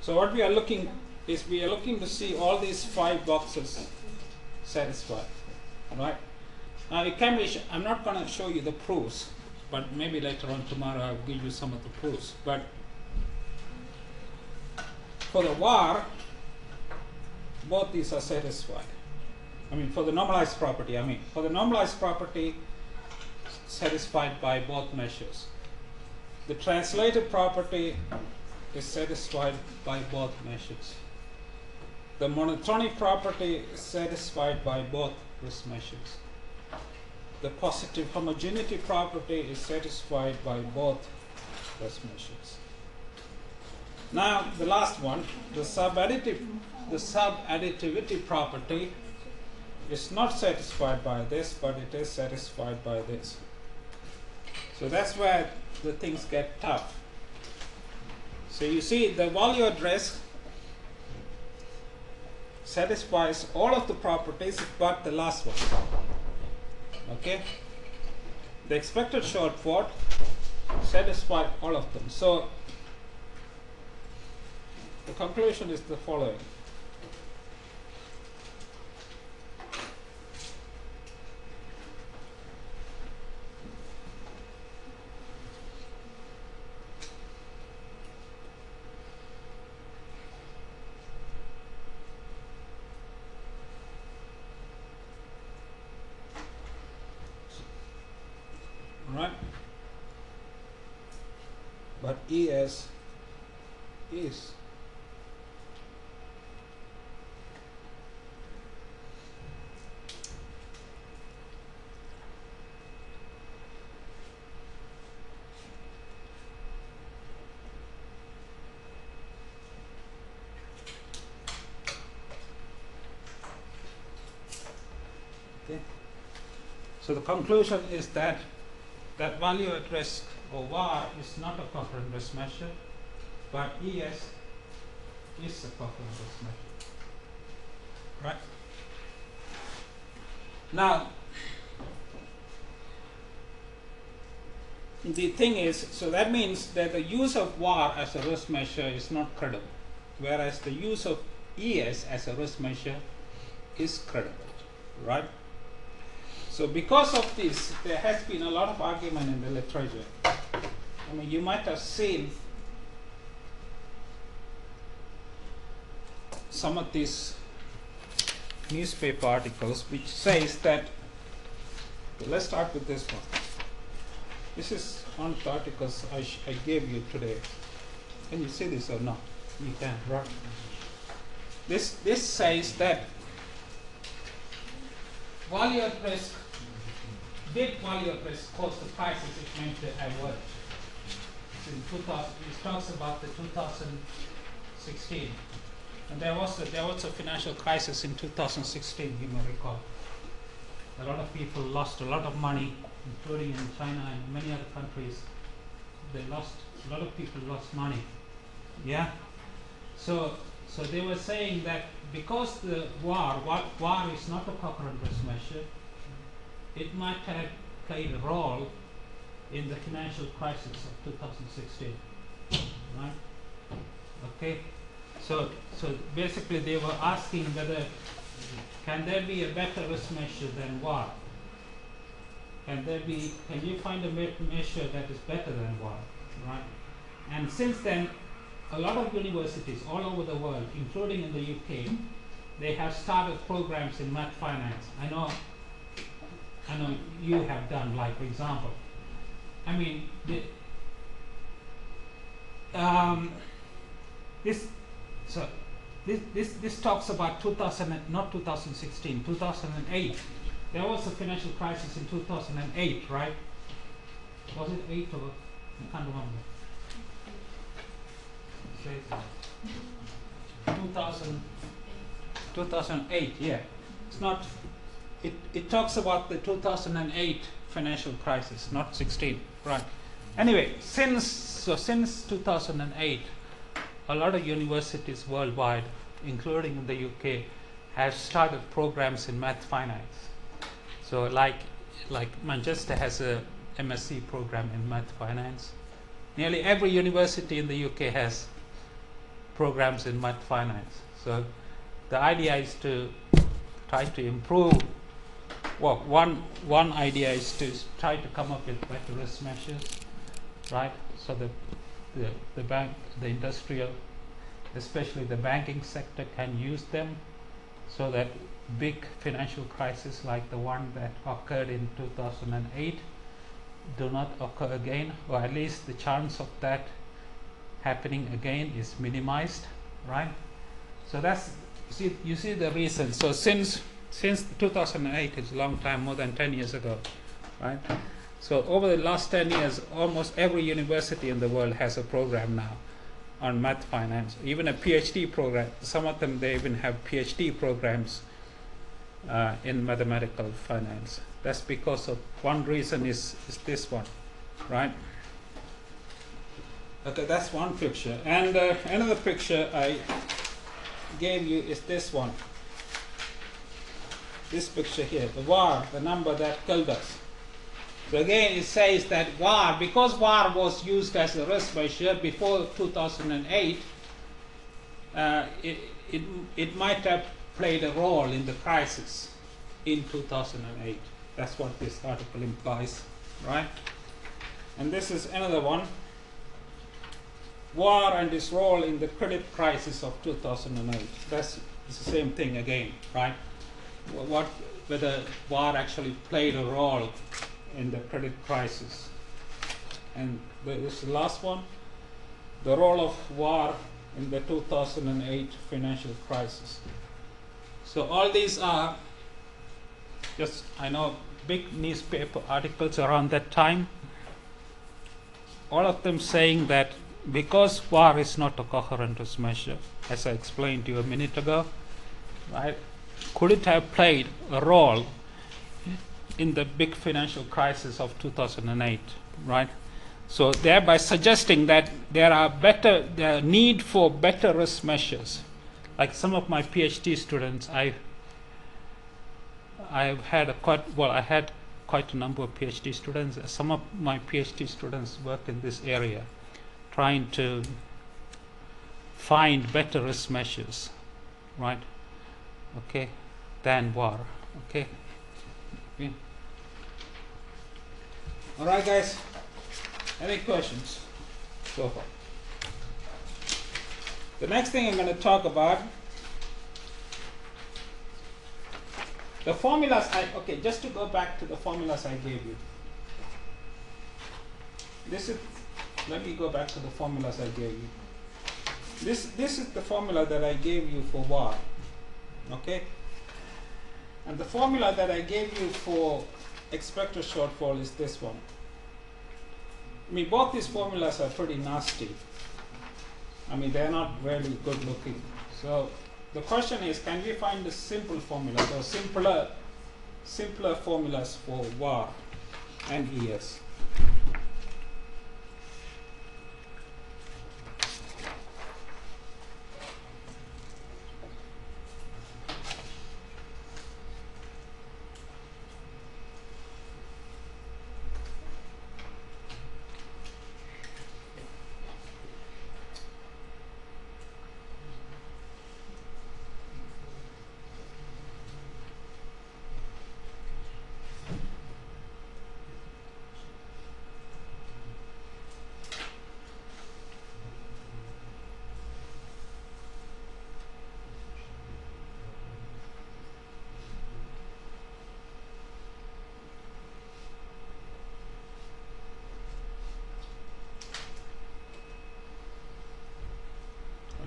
so what we are looking is, we are looking to see all these 5 boxes satisfied. Right. Now it can be. I'm not going to show you the proofs, but maybe later on tomorrow I'll give you some of the proofs. But for the VAR, both these are satisfied. I mean, for the normalized property, satisfied by both measures. The translated property is satisfied by both measures. The monotonic property is satisfied by both risk measures. The positive homogeneity property is satisfied by both risk measures. Now, the last one, the subadditivity property is not satisfied by this, but it is satisfied by this. So that's where the things get tough. So you see, the value at risk satisfies all of the properties but the last one. Okay? The expected shortfall satisfies all of them. So the conclusion is the following. Right? But ES is okay. So the conclusion is that value at risk, or VAR, is not a coherent risk measure, but ES is a coherent risk measure. Right? Now, the thing is, so that means that the use of VAR as a risk measure is not credible, whereas the use of ES as a risk measure is credible. Right? So because of this, there has been a lot of argument in the literature. I mean, you might have seen some of these newspaper articles which says that, okay, let's start with this one. This is one of the articles I gave you today. Can you see this or not? You can, right? This says that value at risk, did value at risk cause the crisis it meant to avoid? In 2000, it talks about the 2016, and there was a financial crisis in 2016. You may recall. A lot of people lost a lot of money, including in China and many other countries. A lot of people lost money. Yeah. So they were saying that because the VAR is not a coherent risk measure, it might have played a role in the financial crisis of 2016. Right? Okay. So basically they were asking whether can there be a better risk measure than VAR? Can you find a measure that is better than VAR? Right? And since then, a lot of universities all over the world, including in the UK, they have started programs in math finance. I know you have done, like, for example. I mean, this talks about 2008. there was a financial crisis in 2008, right? Was it 8 or I can't remember. Say 2000, 2008, yeah. It's not. It talks about the 2008 financial crisis, not 16, right? Anyway, since 2008, a lot of universities worldwide, including in the UK, have started programs in math finance. So like Manchester has a MSc program in math finance. Nearly every university in the UK has programs in math finance. So the idea is to try to improve. Well, one idea is to try to come up with better risk measures, right? So the bank, the industrial, especially the banking sector, can use them, so that big financial crises like the one that occurred in 2008 do not occur again, or at least the chance of that happening again is minimized, right? So that's you see the reason. So since 2008, it's a long time, more than 10 years ago, right? So over the last 10 years, almost every university in the world has a program now on math finance, even a PhD program. Some of them, they even have PhD programs in mathematical finance. That's because of one reason is this one, right? Okay, that's one picture. And another picture I gave you is this one. This picture here, the war, the number that killed us. So again, it says that war, because war was used as a risk measure before 2008, it might have played a role in the crisis in 2008. That's what this article implies, right? And this is another one. War and its role in the credit crisis of 2008. That's the same thing again, right? Whether war actually played a role in the credit crisis. And this is the last one, the role of war in the 2008 financial crisis. So all these are just, I know, big newspaper articles around that time, all of them saying that because war is not a coherent risk measure, as I explained to you a minute ago, right? Could it have played a role in the big financial crisis of 2008, right? So thereby suggesting that there need for better risk measures. Like some of my PhD students, I had quite a number of PhD students. Some of my PhD students work in this area, trying to find better risk measures, right? Okay, than war. Okay. Yeah. All right, guys. Any questions so far? The next thing I'm going to talk about, the formulas. Just to go back to the formulas I gave you. Let me go back to the formulas I gave you. This is the formula that I gave you for war. Okay? And the formula that I gave you for expected shortfall is this one. I mean, both these formulas are pretty nasty. I mean, they're not really good looking. So the question is, can we find a simple formula, or simpler formulas for VAR and ES?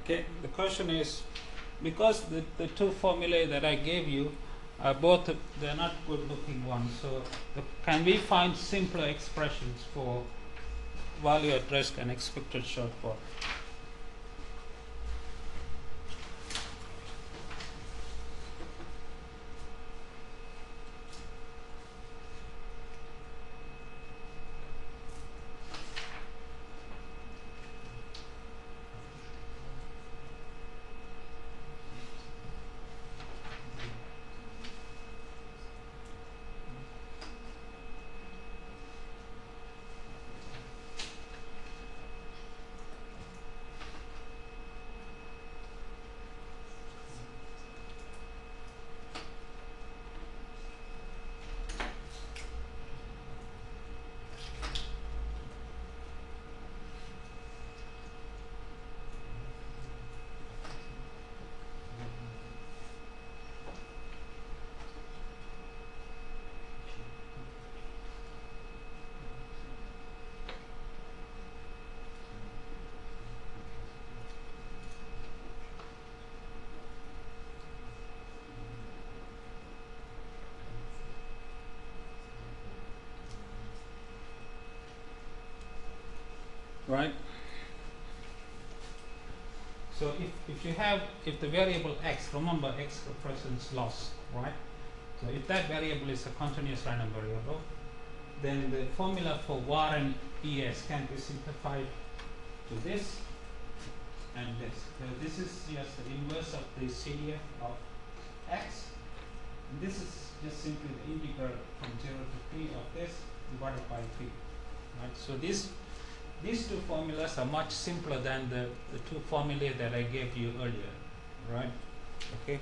Okay, the question is, because the two formulae that I gave you both they're not good looking ones. So can we find simpler expressions for value at risk and expected shortfall? Right? So if the variable x, remember x represents loss, right? So if that variable is a continuous random variable, then the formula for var and es can be simplified to this and this. So this is just the inverse of the CDF of x. And this is just simply the integral from 0 to 3 of this divided by 3. Right? So these two formulas are much simpler than the two formulae that I gave you earlier. Right? Okay.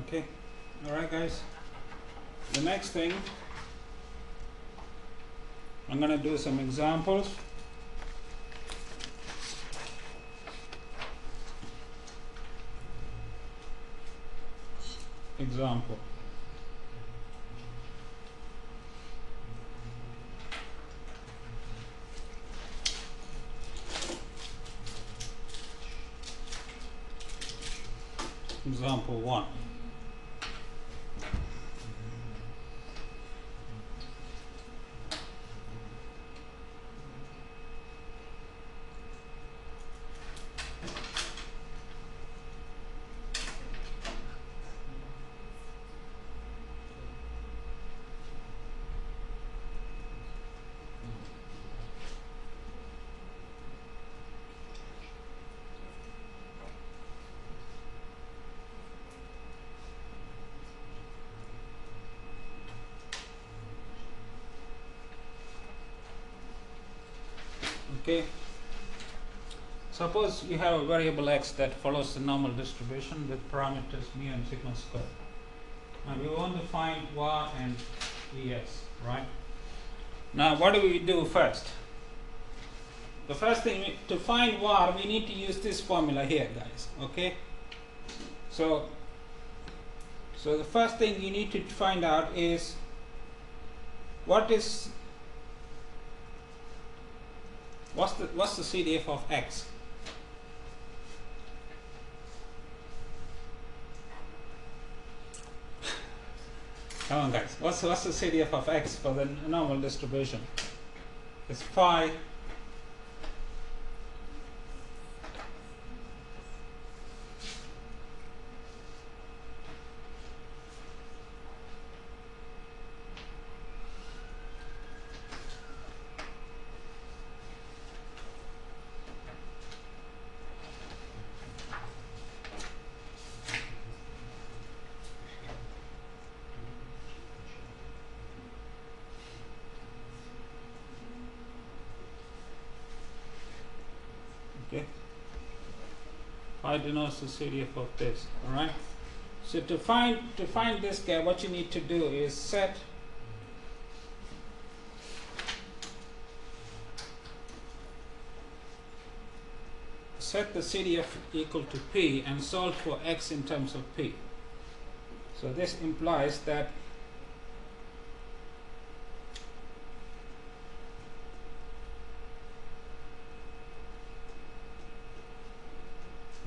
Okay, all right, guys. The next thing, I'm going to do some examples. Example. Example 1. Okay. Suppose you have a variable x that follows the normal distribution with parameters mu and sigma squared. And we want to find var and es, right? Now, what do we do first? The first thing, to find var, we need to use this formula here, guys. Okay. So the first thing you need to find out is what's the CDF of x? Come on, guys. What's the CDF of x for the normal distribution? It's phi . Okay. Phi denotes the CDF of this. All right. So to find this guy, what you need to do is set the CDF equal to P and solve for X in terms of P. So this implies that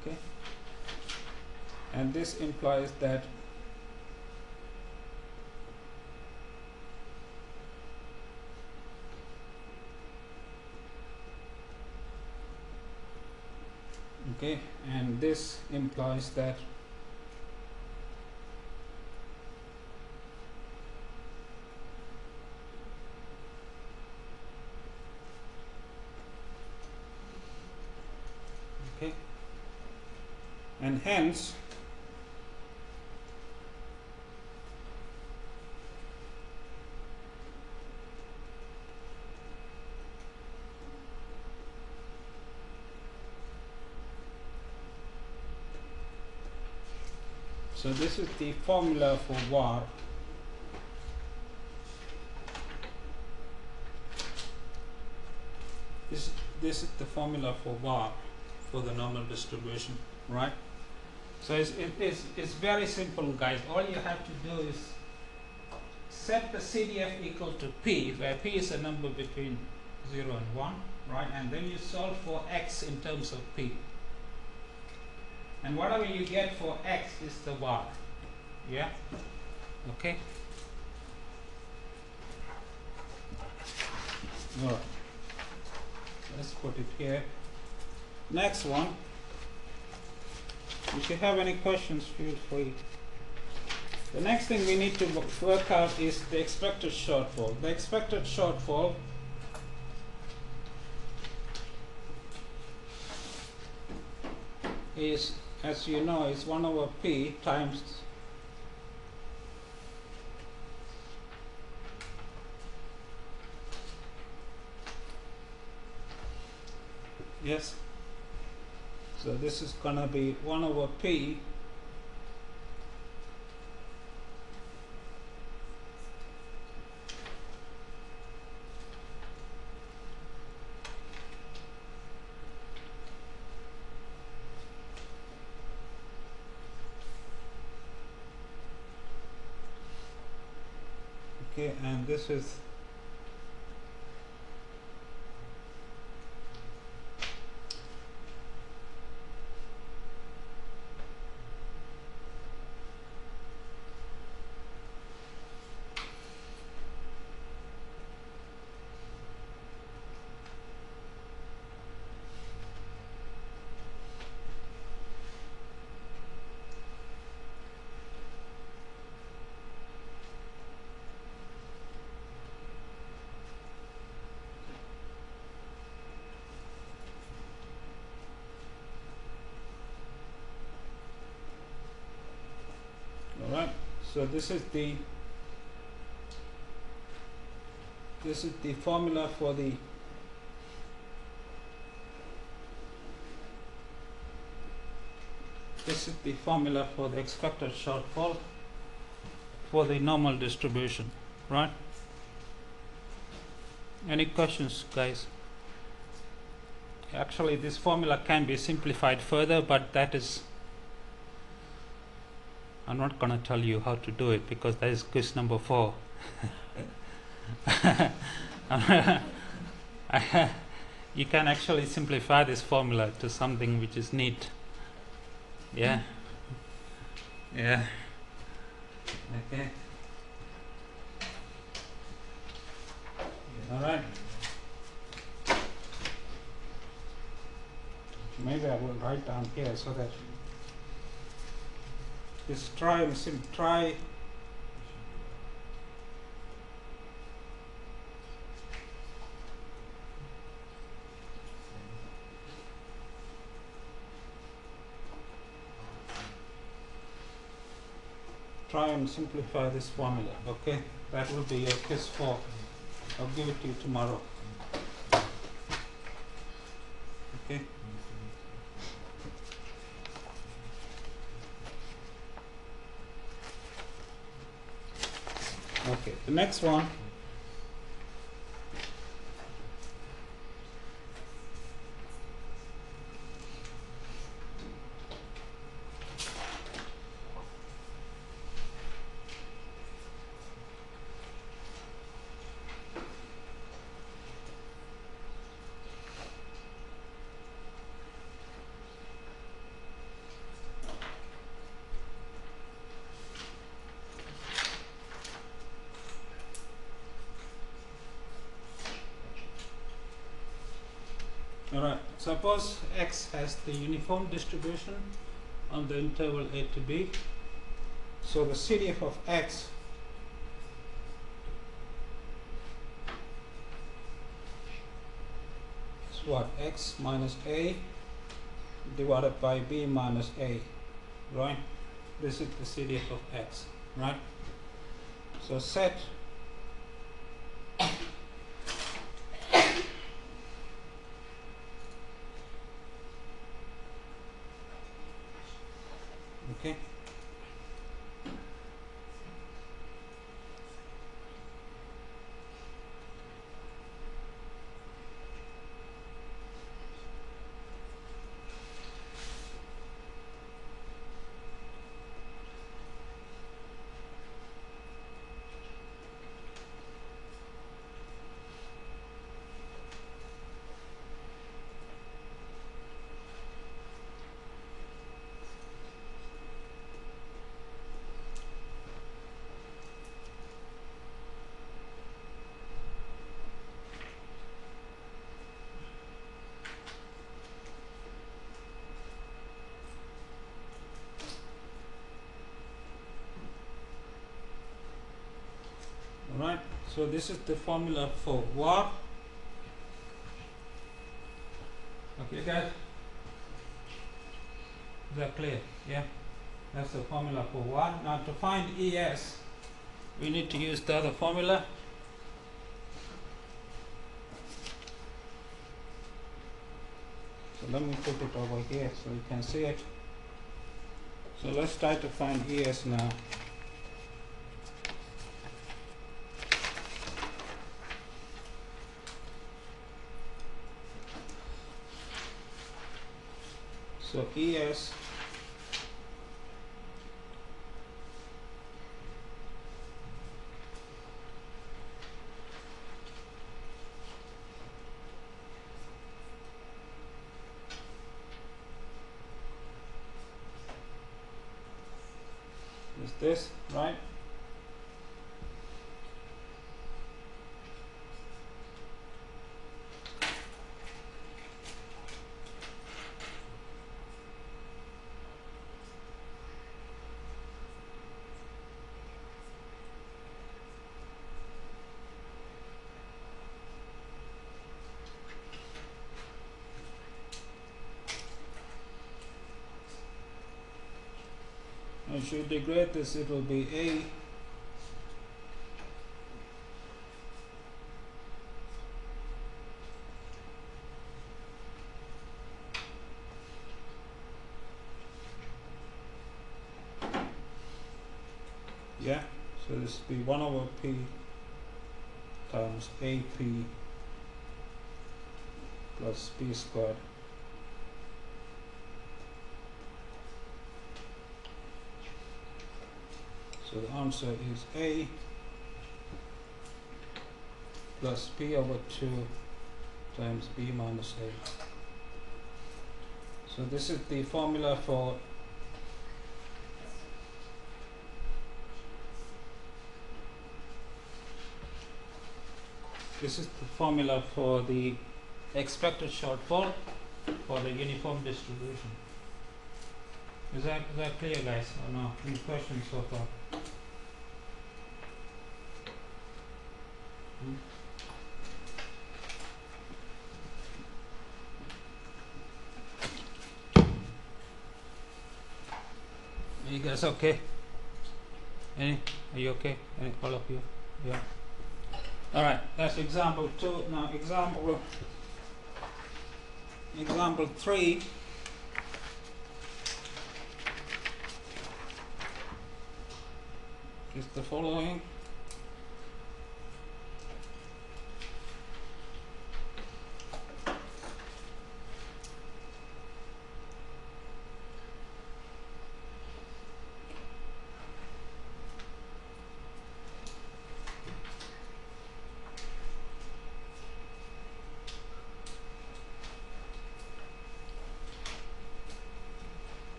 okay, and this implies that okay, and this implies that okay, and hence so this is the formula for var. This is the formula for var for the normal distribution, right? So it's very simple, guys. All you have to do is set the CDF equal to P, where P is a number between 0 and 1, right? And then you solve for X in terms of P. And whatever you get for X is the var. Yeah? Okay? Alright. Let's put it here. Next one. If you have any questions, feel free. The next thing we need to work out is the expected shortfall. The expected shortfall is, as you know, is 1 over P times yes. So this is gonna be 1 over P okay, and this is alright. So this is the formula for the expected shortfall for the normal distribution, right? Any questions, guys? Actually, this formula can be simplified further, but that is, I'm not going to tell you how to do it because that is quiz number 4. You can actually simplify this formula to something which is neat. Yeah. Yeah. Okay. All right. Maybe I will write down here so that just try and simplify this formula. Okay, that will be your quiz 4. I'll give it to you tomorrow. Okay. The next one, alright, suppose x has the uniform distribution on the interval a to b. So the CDF of x is what? X minus a divided by b minus a, right? This is the CDF of x, right? So set okay. Alright, so this is the formula for var. Okay guys, is that clear? Yeah, that's the formula for var. Now to find ES, we need to use the other formula. So let me put it over here so you can see it. So let's try to find ES now. So ES is this, right? And if you degrade this, it will be A yeah, so this will be 1 over P times AP plus P squared. So the answer is A plus P over 2 times B minus A. So this is the formula for the expected shortfall for the uniform distribution. Is that clear, guys, or no? Any questions so far? Are you guys okay? Are you okay? All of you? Yeah. All right. That's example 2. Now example 3. Is the following.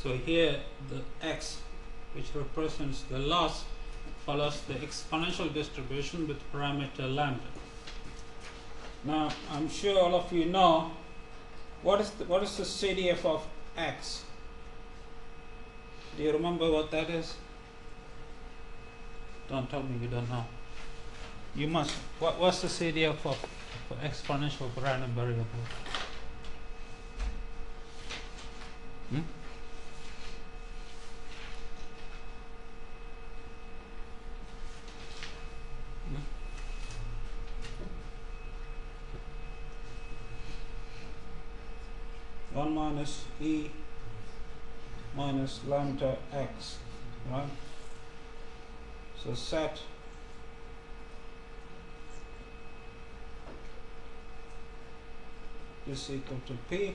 So here the x, which represents the loss, follows the exponential distribution with parameter lambda. Now I'm sure all of you know what is the CDF of x. Do you remember what that is? Don't tell me you don't know. You must. What's the CDF of exponential random variable? Hmm? One minus e minus lambda x, right? So set is equal to p,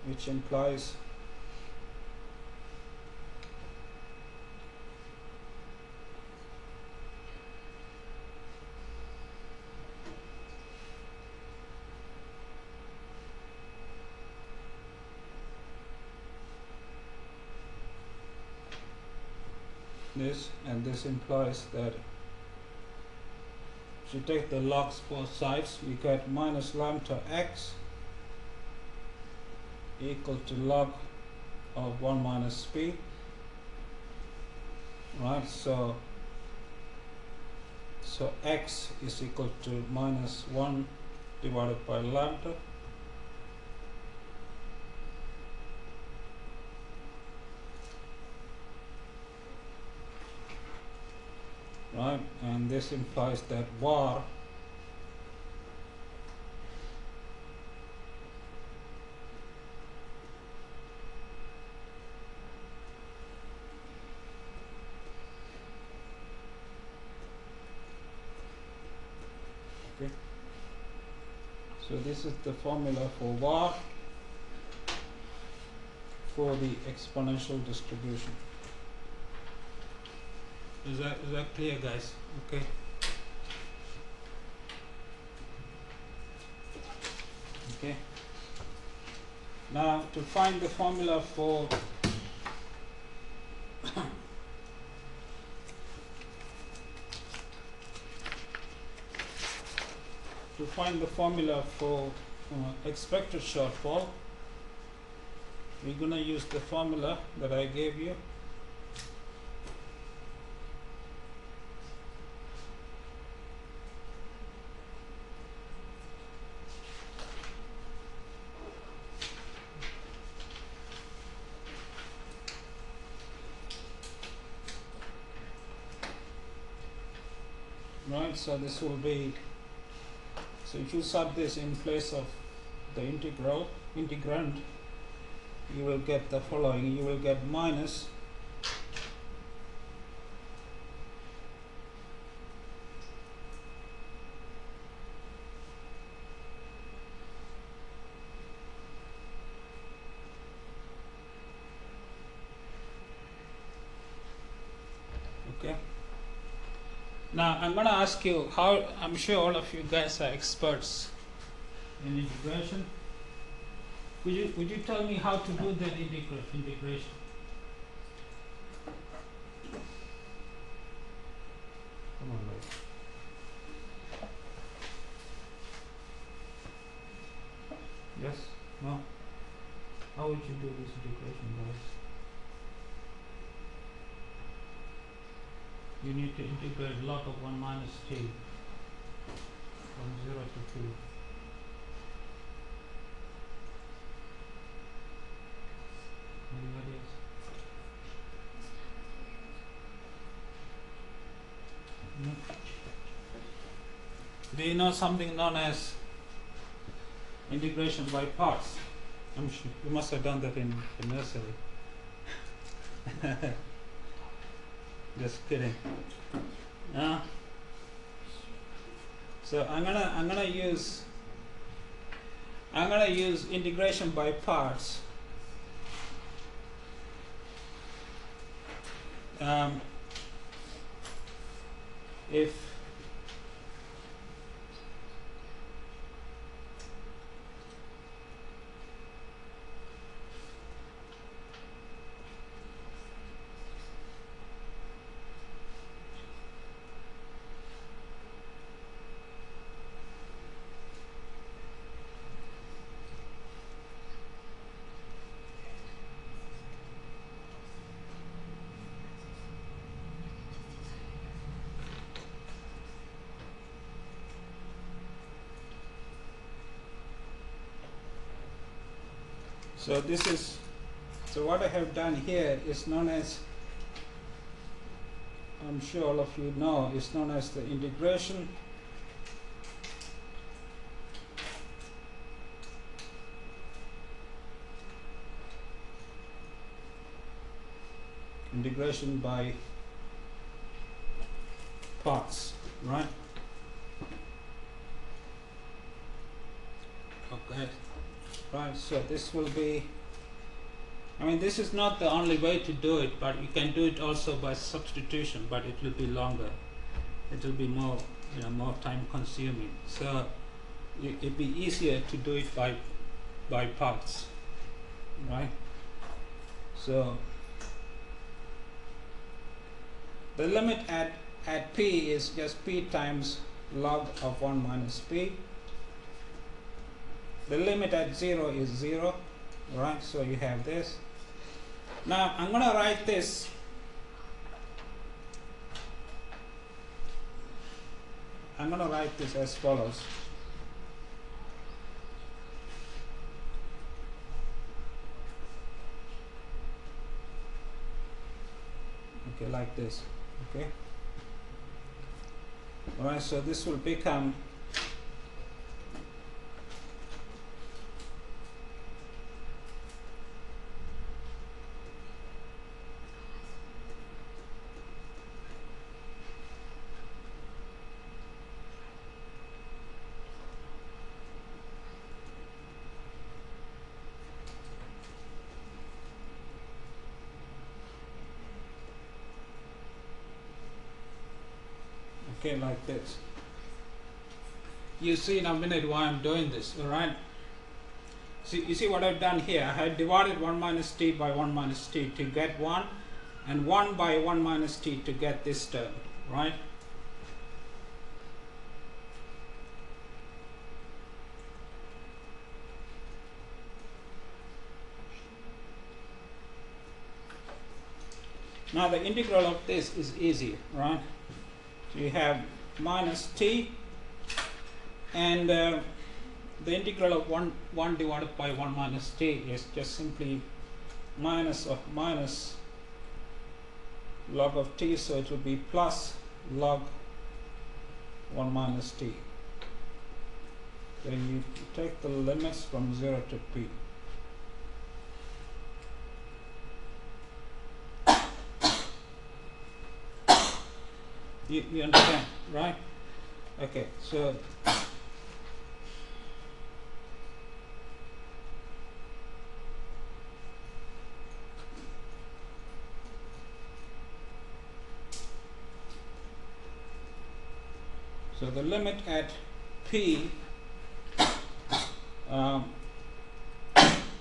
which implies this, and this implies that if you take the logs both sides, we get minus lambda x equal to log of 1 minus p, right? So x is equal to minus 1 divided by lambda, right? And this implies that var okay. So this is the formula for var for the exponential distribution. Is that clear, guys? Okay. Okay. Now to find the formula for expected shortfall, we're going to use the formula that I gave you. Right, so this will be, so if you sub this in place of the integrand, you will get the following. You will get minus okay. Now I'm going to ask you how, I'm sure all of you guys are experts in integration. Would you tell me how to do that integration? Come on, guys. Yes? No? How would you do this integration, guys? You need to integrate log of 1 minus t from 0 to 2. Anybody else? No? Do you know something known as integration by parts? I'm sure you must have done that in nursery. Just kidding. So I'm gonna use integration by parts. So this is, so what I have done here is known as, I'm sure all of you know, is known as the integration by parts, right? Okay, right, so this will be, I mean, this is not the only way to do it, but you can do it also by substitution, but it will be longer. It will be more, more time consuming. So it'd be easier to do it by parts, right? So the limit at p is just p times log of 1 minus p. The limit at 0 is 0, right? So you have this. Now I'm going to write this as follows. Okay, like this. Okay. All right, so this will become like this. You see in a minute why I'm doing this, alright? See, you see what I've done here? I had divided 1 minus t by 1 minus t to get 1, and 1 by 1 minus t to get this term, right? Now the integral of this is easy, right? So you have minus t, and the integral of 1 divided by 1 minus t is just simply minus of minus log of t, so it will be plus log 1 minus t. Then you take the limits from 0 to p. You understand, right? Okay, so the limit at p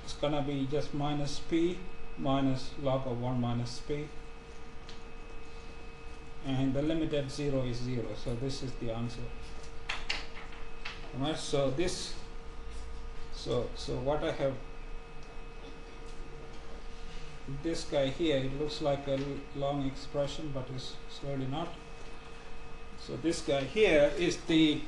is gonna be just minus p minus log of 1 minus p, and the limit at 0 is 0, so this is the answer. Alright, so this, so what I have, this guy here, it looks like a long expression, but it's really not. So this guy here is the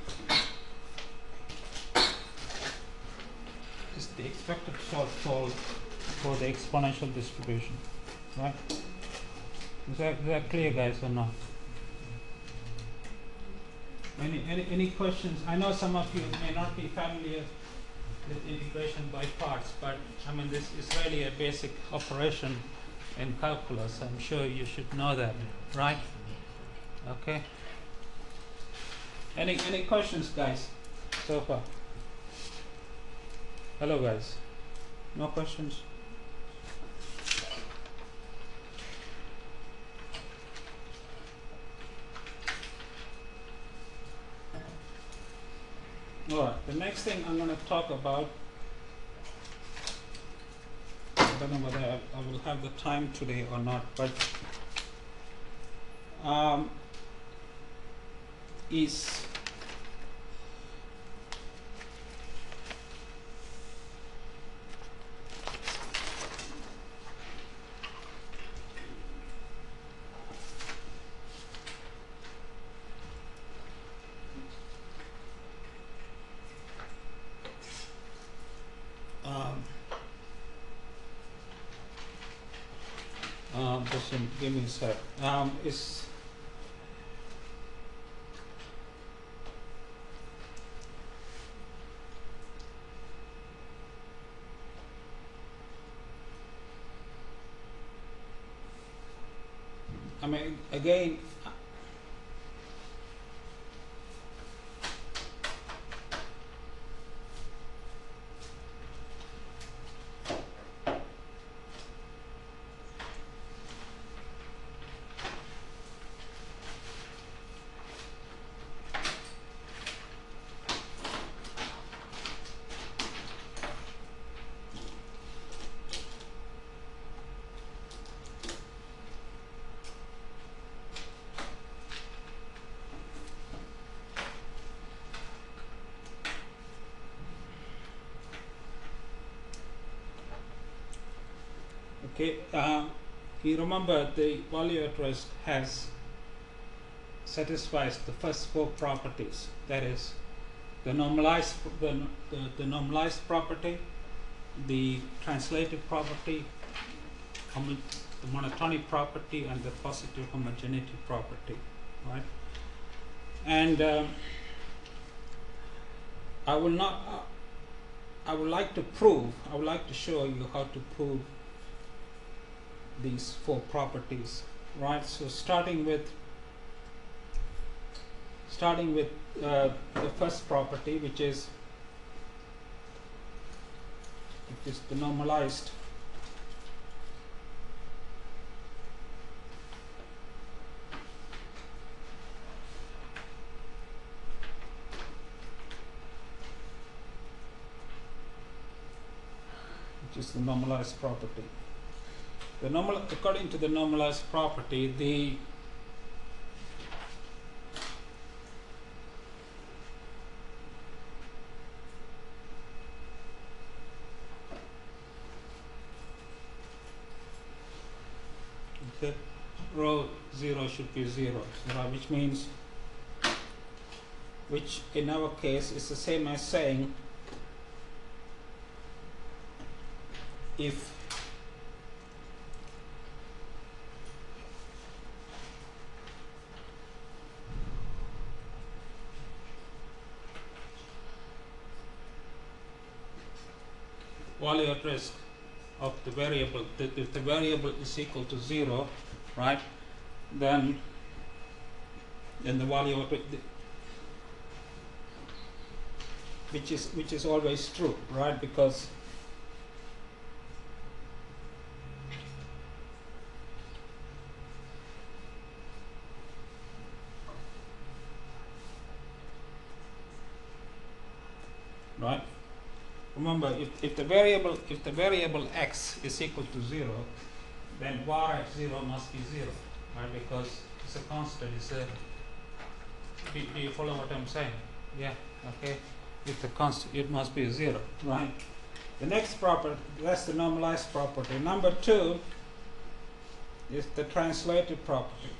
expected shortfall for the exponential distribution, right? Is that clear, guys, or not? Any questions? I know some of you may not be familiar with integration by parts, but I mean, this is really a basic operation in calculus. I'm sure you should know that, right? Okay. Any questions, guys, so far? Hello, guys. No questions? Alright, the next thing I'm going to talk about, I don't know whether I will have the time today or not, but is Just give me a sec. Is I mean, again, okay, you remember the value at risk satisfies the first four properties. That is, the normalized normalized property, the translated property, the monotonic property, and the positive homogeneity property, right? And I would like to show you how to prove these four properties, right? So starting with the first property, which is the normalized property. According to the normalized property, the rho 0 should be 0, which in our case is the same as saying if value at risk of the variable, if the variable is equal to 0, right, then the value of it, which is always true, right, because right. Remember, if the variable x is equal to 0, then var at 0 must be 0, right? Because it's a constant. Do you follow what I'm saying? Yeah. Okay. If the constant, it must be 0, right? The next property, that's the normalized property. Number 2 is the translated property.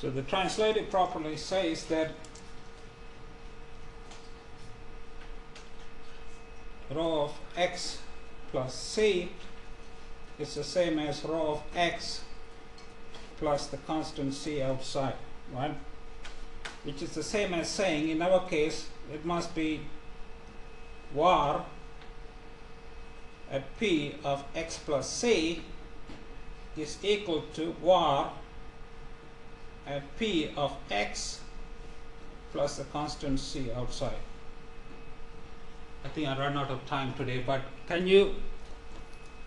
So the translated property says that rho of x plus c is the same as rho of x plus the constant c outside, right? Which is the same as saying, in our case, it must be var at p of x plus c is equal to var at p of x plus the constant c outside. I think I ran out of time today, but can you,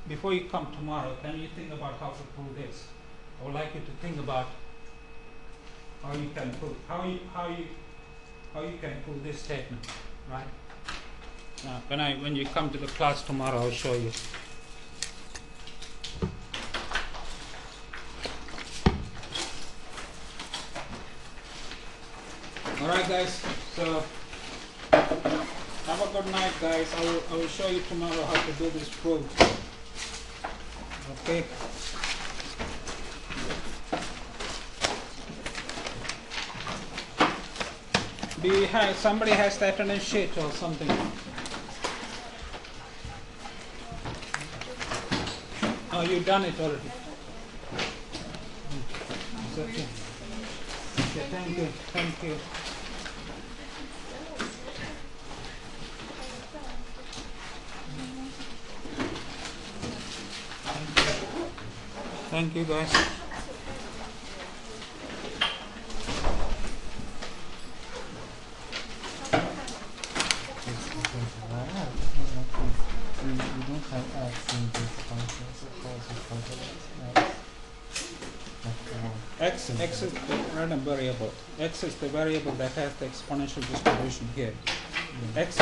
before you come tomorrow, can you think about how to prove this? I would like you to think about how you can prove this statement, right? When you come to the class tomorrow, I'll show you. Alright guys, so have a good night guys. I will show you tomorrow how to do this proof. Okay. Do you have, somebody has the attendance sheet or something? Oh, you've done it already. It's okay. Okay, thank you, thank you. Thank you guys. We don't have x in this function, so how to calculate x? X is the random variable. X is the variable that has the exponential distribution here. X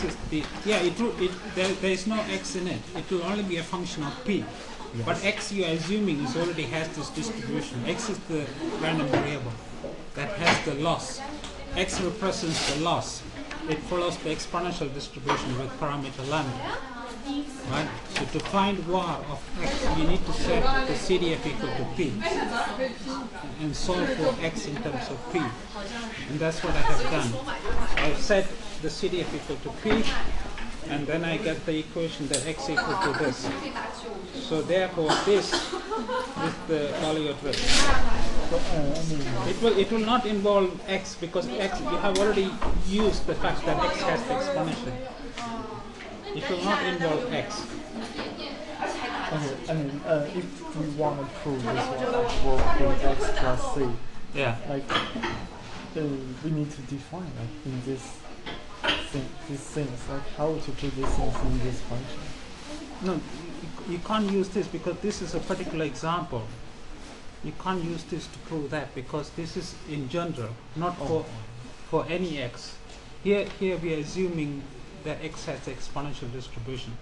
is the, yeah, there is no x in it. It will only be a function of p. Yes. But x you are assuming is already has this distribution. X is the random variable that has the loss. X represents the loss. It follows the exponential distribution with parameter lambda. Right? So to find var of x, you need to set the CDF equal to p and solve for x in terms of p. And that's what I have done. I've set the CDF equal to p, and then I get the equation that x equal to this. So therefore this is the value at risk. It will not involve x because x you have already used the fact that x has the exponential. It will not involve x. Okay, if we want to prove this one, like work with x plus c, Yeah. like we need to define like in these things, like how to put these things in this function. No, you can't use this because this is a particular example. You can't use this to prove that because this is in general, not for any x. Here we are assuming that x has the exponential distribution,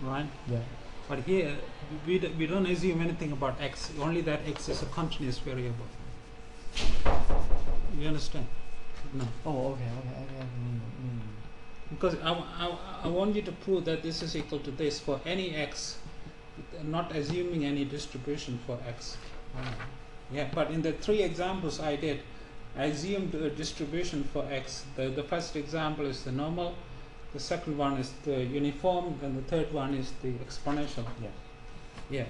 right? Yeah. But here we don't assume anything about x, only that x is a continuous variable. You understand? No. Oh, okay. Because I want you to prove that this is equal to this for any x, not assuming any distribution for x. Yeah, but in the three examples I did, I assumed a distribution for x. The first example is the normal, the second one is the uniform, and the third one is the exponential. Yeah. Yeah.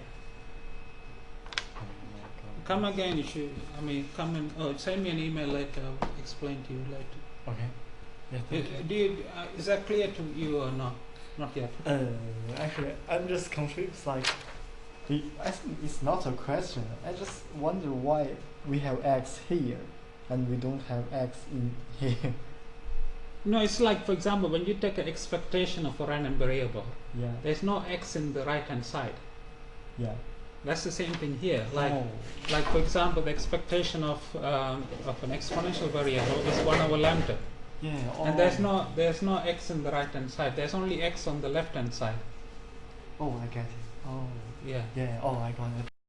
Come again, you should, come and send me an email later, I'll explain to you later. Okay. Yeah, thank you. Is that clear to you or not? Not yet. Actually, I'm just confused. Like, I think it's not a question. I just wonder why we have x here and we don't have x in here. No, it's like, for example, when you take an expectation of a random variable, Yeah. there's no x in the right hand side. Yeah. That's the same thing here. Like, Oh. like for example, the expectation of an exponential variable is 1 over lambda, Yeah. and there's no x in the right hand side. There's only x on the left hand side. Oh, I get it. Oh. Yeah. Yeah. Oh, I got it.